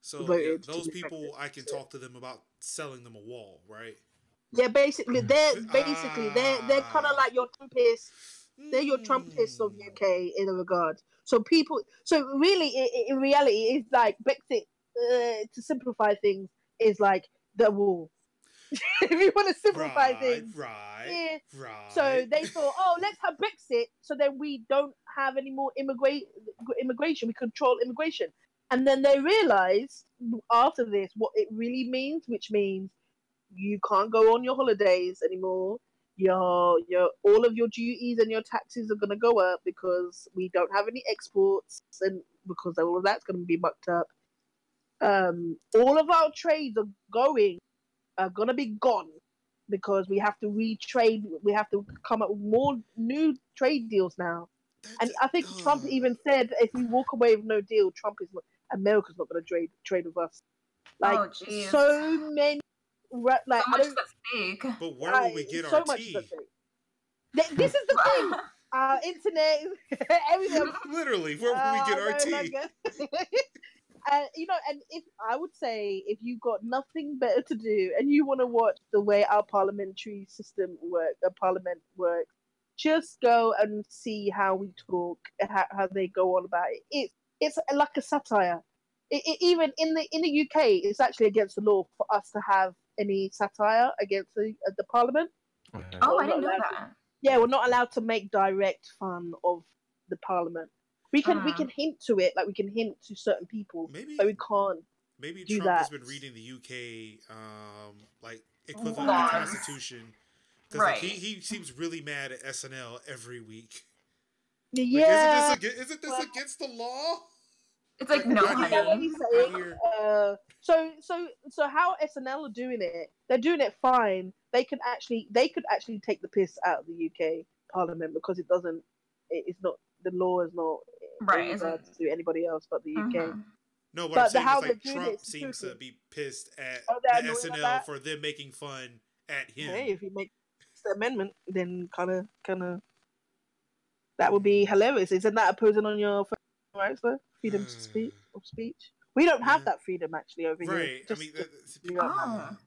so voted those people, Brexit. I can talk to them about selling them a wall, right? Yeah, basically they're kind of like your Trumpists. They're your Trumpists of UK in a regard. So really, in reality, it's like Brexit. To simplify things, is like the wall. If you want to simplify things, right. So they thought, oh, let's have Brexit, so then we don't have any more immigration. We control immigration, and then they realized after this what it really means, which means you can't go on your holidays anymore. Your all of your duties and your taxes are gonna go up because we don't have any exports, and because all of that's gonna be mucked up. All of our trades are gonna be gone because we have to retrade. We have to come up with more new trade deals now. And I think Trump even said, if we walk away with no deal, America's not going to trade with us. Like so many. Like, so much at stake. But where will we get our tea? This is the thing. Our internet, everything. Literally, where we get our no, tea. You know, and if I would say if you've got nothing better to do and you want to watch the way our parliamentary system works, the parliament works, just go and see how we talk, how they go on about it. It's like a satire. Even in the UK, it's actually against the law for us to have any satire against the parliament. Oh, I didn't know that. Yeah, we're not allowed to make direct fun of the parliament. We can hint to it, like we can hint to certain people, but we can't. Maybe do Trump that. has been reading the UK like equivalent of the Constitution, because like, he seems really mad at SNL every week. Yeah, like, isn't this against the law? It's like no, honey. So how SNL are doing it? They're doing it fine. They could actually take the piss out of the UK Parliament because it doesn't. It's not, the law is not right to anybody else but the UK. No, what I'm saying is like Trump seems to be pissed at the SNL for them making fun at him. Hey, if he makes the amendment, then kind of that would be hilarious. Isn't that opposing on your rights though? Freedom of speech. We don't have that freedom actually over here. Right. I mean,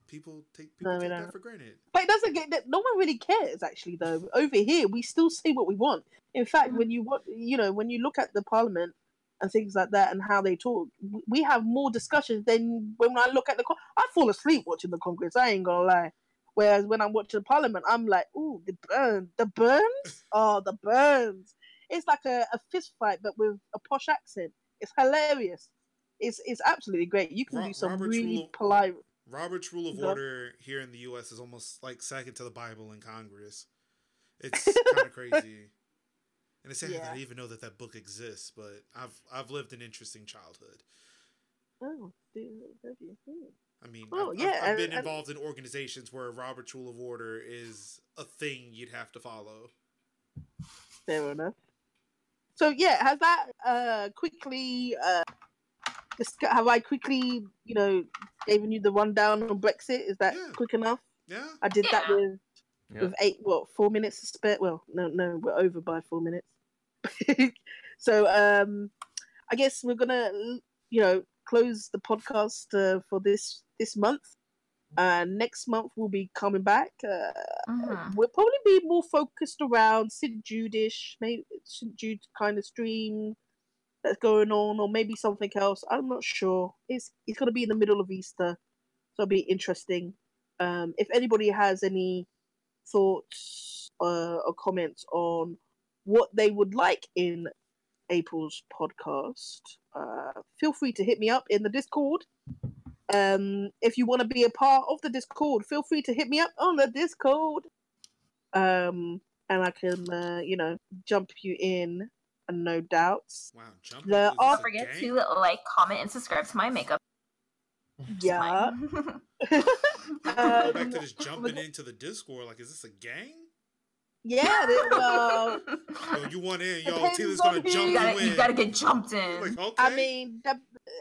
people take that for granted. But it doesn't get. No one really cares actually though. Over here, we still say what we want. In fact, when you look at the parliament and things like that and how they talk, we have more discussions than when I look at I fall asleep watching the Congress. I ain't gonna lie. Whereas when I'm watching the parliament, I'm like, ooh, the burns, oh, the burns. It's like a fist fight, but with a posh accent. It's hilarious. It's absolutely great. You can do some really polite. Robert's Rule of Order here in the U.S. is almost like second to the Bible in Congress. It's kind of crazy. And it's sad that I even know that book exists, but I've lived an interesting childhood. Oh, dude. I mean, I've been involved in organizations where Robert's Rule of Order is a thing you'd have to follow. Fair enough. So yeah, has that quickly? Have I quickly, given you the rundown on Brexit? Is that quick enough? Yeah. I did that with 4 minutes to spare. Well, no, we're over by 4 minutes. So I guess we're gonna, close the podcast for this month. Next month we'll be coming back. We'll probably be more focused around St. Jude-ish, maybe St. Jude kind of stream that's going on, or maybe something else. I'm not sure. It's going to be in the middle of Easter, so it'll be interesting. If anybody has any thoughts or comments on what they would like in April's podcast, feel free to hit me up in the Discord. If you want to be a part of the Discord, feel free to hit me up on the Discord. And I can, jump you in. And no doubts. Wow, don't forget to like, comment, and subscribe to my makeup. Yeah. Go back to just jumping into the Discord. Like, is this a gang? Yeah. Yo, you want in? Yo, Teela's gonna jump you in. You gotta get jumped in. Like, okay.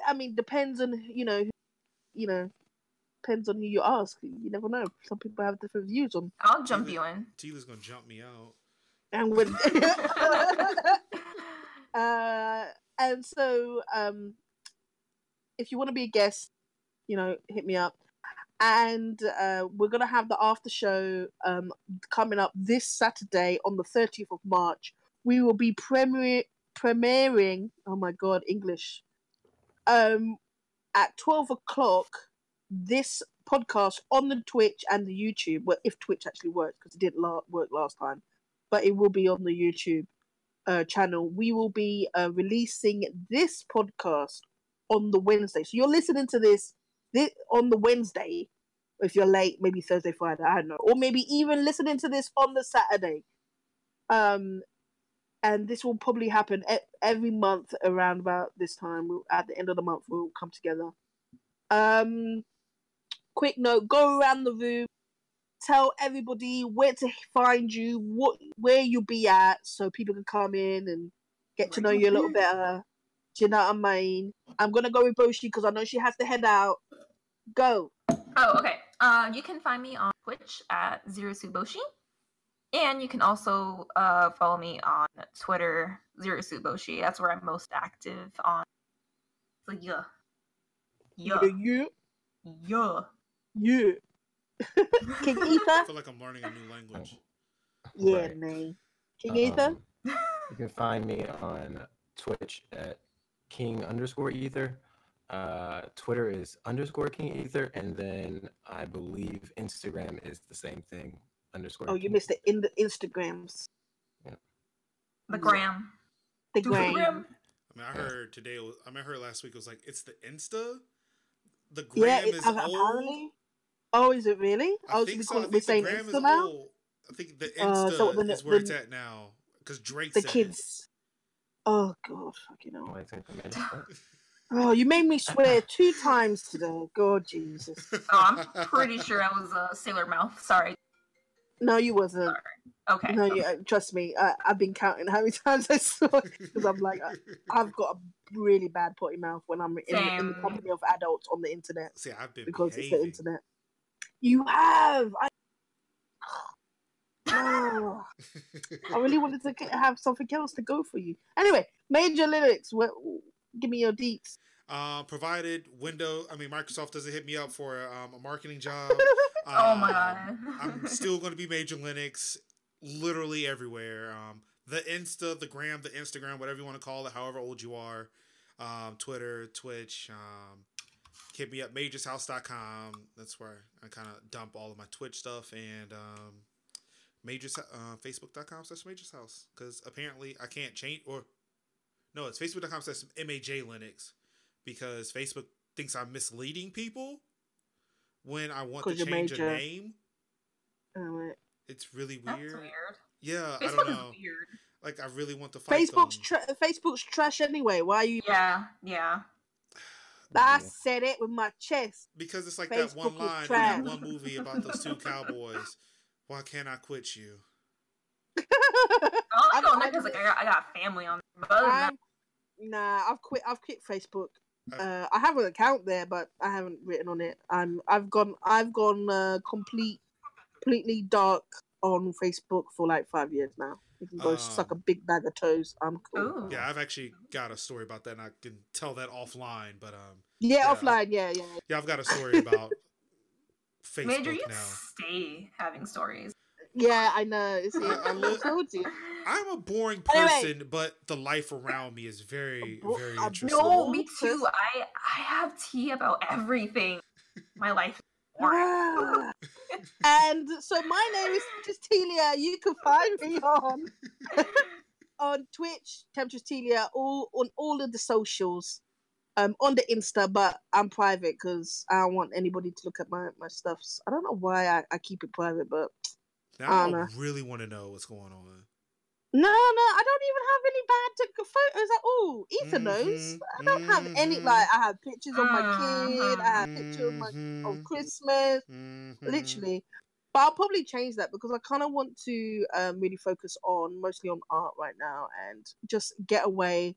I mean, depends on depends on who you ask. You never know. Some people have different views on. I'll jump you in. Teela's gonna jump me out. And when and so if you want to be a guest, hit me up. And we're gonna have the after show coming up this Saturday on the 30th of March. We will be premiering, oh my god, English, at 12 o'clock this podcast on the Twitch and the YouTube. Well, if Twitch actually works, because it didn't work last time, but it will be on the YouTube channel. We will be releasing this podcast on the Wednesday. So you're listening to this on the Wednesday. If you're late, maybe Thursday, Friday, I don't know. Or maybe even listening to this on the Saturday. And this will probably happen every month around about this time. At the end of the month, we'll come together. Quick note, go around the room. Tell everybody where to find you, where you'll be at, so people can come in and get to know you a little better. Do you know what I mean? I'm gonna go with Boshi because I know she has to head out. Go. Oh, okay. You can find me on Twitch at ZeroSuitBoshi, And you can also follow me on Twitter, ZeroSuitBoshi. That's where I'm most active on. So yeah. Yeah. King I Ether. feel like I'm learning a new language. Yeah, Right. nay. King Ether. You can find me on Twitch at King_Ether. Twitter is _KingEther, and then I believe Instagram is the same thing. Oh, you _King. missed it in the Instagrams. The gram. The Do gram. I mean, I heard today. I heard last week. It was like it's the Insta. The Yeah, gram is old. apparently. Oh, is it really? I think so. I think we're the saying gram Insta is now? old. I think the Insta So is where it's at now because Drake the said kids. Oh God, fucking hell. Oh, I think I missed that. Oh, you made me swear 2 times today. God, Jesus. Oh, I'm pretty sure I was Sailor Mouth. Sorry. No, you wasn't. Okay. No, trust me. I've been counting how many times I saw it because I'm like, I've got a really bad potty mouth when I'm in the company of adults on the internet. See, I've been because behaving. it's the internet. You have. I really wanted to have something else to go for you. Anyway, MajorLinux. Give me your deets. Provided Microsoft doesn't hit me up for a marketing job. Oh my god. I'm still going to be MajorLinux literally everywhere. The Insta, the Gram, the Instagram, whatever you want to call it, however old you are. Twitter, Twitch. Hit me up, majorshouse.com. That's where I kind of dump all of my Twitch stuff. And Facebook.com/majorshouse. Because apparently I can't change, it's Facebook.com/MajLinux. Because Facebook thinks I'm misleading people when I want to change a name. Oh, it's really weird. That's weird. Yeah, Facebook I don't know. Is weird. Like, I really want to fight Facebook's trash anyway. Why are you... Yeah. I said it with my chest. Because it's like Facebook that one line in that one movie about those 2 cowboys. Why can't I quit you? I don't know because I got family on there. Nah, I've quit Facebook. I have an account there, but I haven't written on it. I've gone completely dark on Facebook for like 5 years now. You can go suck a big bag of toes. I'm cool. Ooh. Yeah, I've actually got a story about that, and I can tell that offline. But offline. Yeah. Yeah, I've got a story about Facebook Major, you now. stay having stories. Yeah, I know. I told you. I'm a boring person, but the life around me is very, very interesting. No, me too. I have tea about everything. My life is boring. And so my name is TemptressTeelia. You can find me on Twitch, TemptressTeelia, on all of the socials. On the Insta, but I'm private because I don't want anybody to look at my stuff. I don't know why I keep it private, but now I really want to know what's going on. No, I don't even have any bad photos at all. Ether knows. I don't have any, I have pictures of my kid, I have pictures of Christmas, literally. But I'll probably change that because I kind of want to really focus mostly on art right now and just get away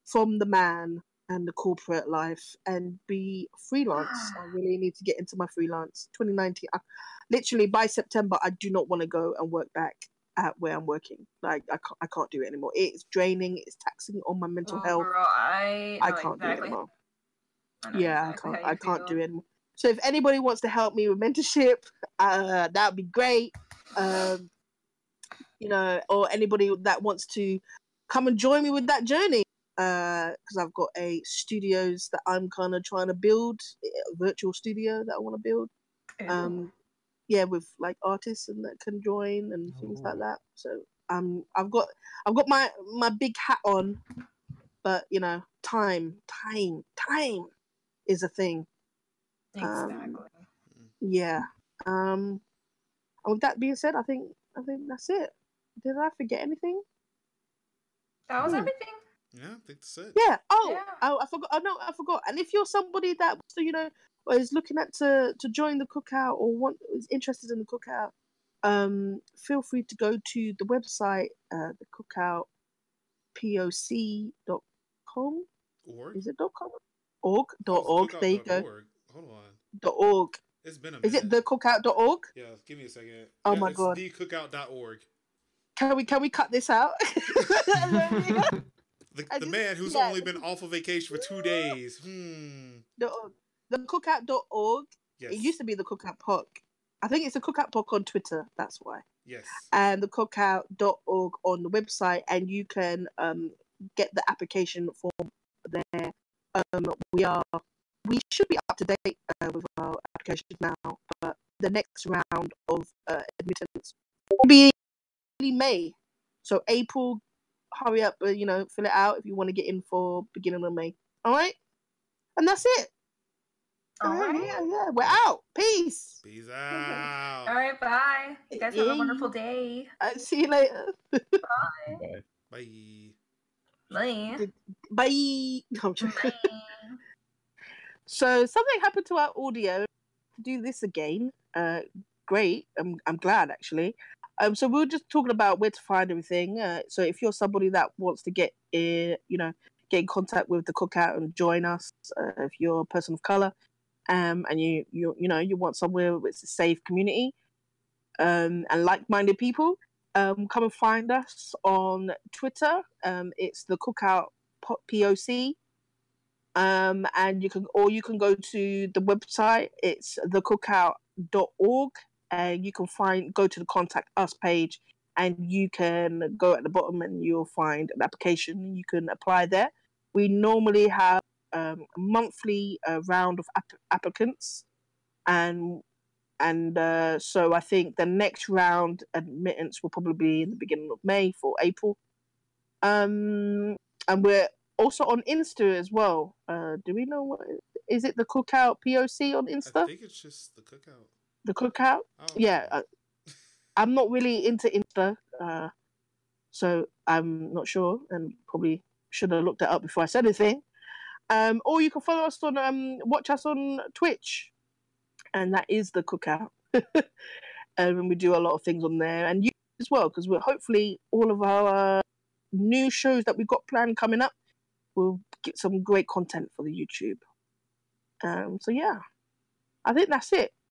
from the man and the corporate life and be freelance. I really need to get into my freelance. 2019, literally by September, I do not want to go and work back at where I'm working. Like I can't do it anymore. It's draining. It's taxing on my mental health. Girl, I can't do it anymore. I can't do it anymore. So if anybody wants to help me with mentorship, that would be great. Or anybody that wants to come and join me with that journey. Because I've got studios that I'm kind of trying to build, a virtual studio that I want to build. With like artists and that can join and things like that. So I've got my big hat on, but time is a thing. Exactly. With that being said, I think that's it. Did I forget anything? That was everything. Yeah, I think that's it. Yeah. Oh, I forgot. Oh no, I forgot. And if you're somebody that is looking at to join the Cookout or is interested in the Cookout, feel free to go to the website, the Cookout POC.com. Org? Is it .com? Org. There you go. Hold on. .org. It's been a minute. Is it thecookout.org? Yeah, give me a second. Oh yeah, my it's god. thecookout.org. Can we cut this out? The man who's only been off of vacation for 2 days. The cookout.org. Yes. It used to be the Cookout Puck. I think it's the Cookout Puck on Twitter. That's why. Yes. And the cookout.org on the website, and you can get the application form there. We should be up to date with our applications now, but the next round of admittance will be May. So April, hurry up, fill it out if you want to get in for beginning of May. All right, and that's it. All right. Yeah. We're out. Peace. Peace out. All right, bye. You guys have a wonderful day. See you later. Bye. Bye. Bye. Bye. Bye. So something happened to our audio. To do this again, great. I'm glad actually. So we were just talking about where to find everything. So if you're somebody that wants to get in contact with the Cookout and join us, if you're a person of color, and you want somewhere with a safe community, and like-minded people, come and find us on Twitter. It's the Cookout POC. And you can go to the website. It's thecookout.org, and you can go to the contact us page, and you can go at the bottom and you'll find an application. You can apply there. We normally have a monthly round of applicants, and so I think the next round admittance will probably be in the beginning of May for April. And we're also on Insta as well. Do we know what is it? The Cookout POC on Insta? I think it's just the Cookout. The Cookout? Oh. Yeah. I'm not really into Insta, so I'm not sure, and probably should have looked it up before I said anything. Or you can follow us on watch us on Twitch, and that is the Cookout. And we do a lot of things on there, and you as well, because we're hopefully all of our new shows that we've got planned coming up, we'll get some great content for the YouTube. So yeah, I think that's it.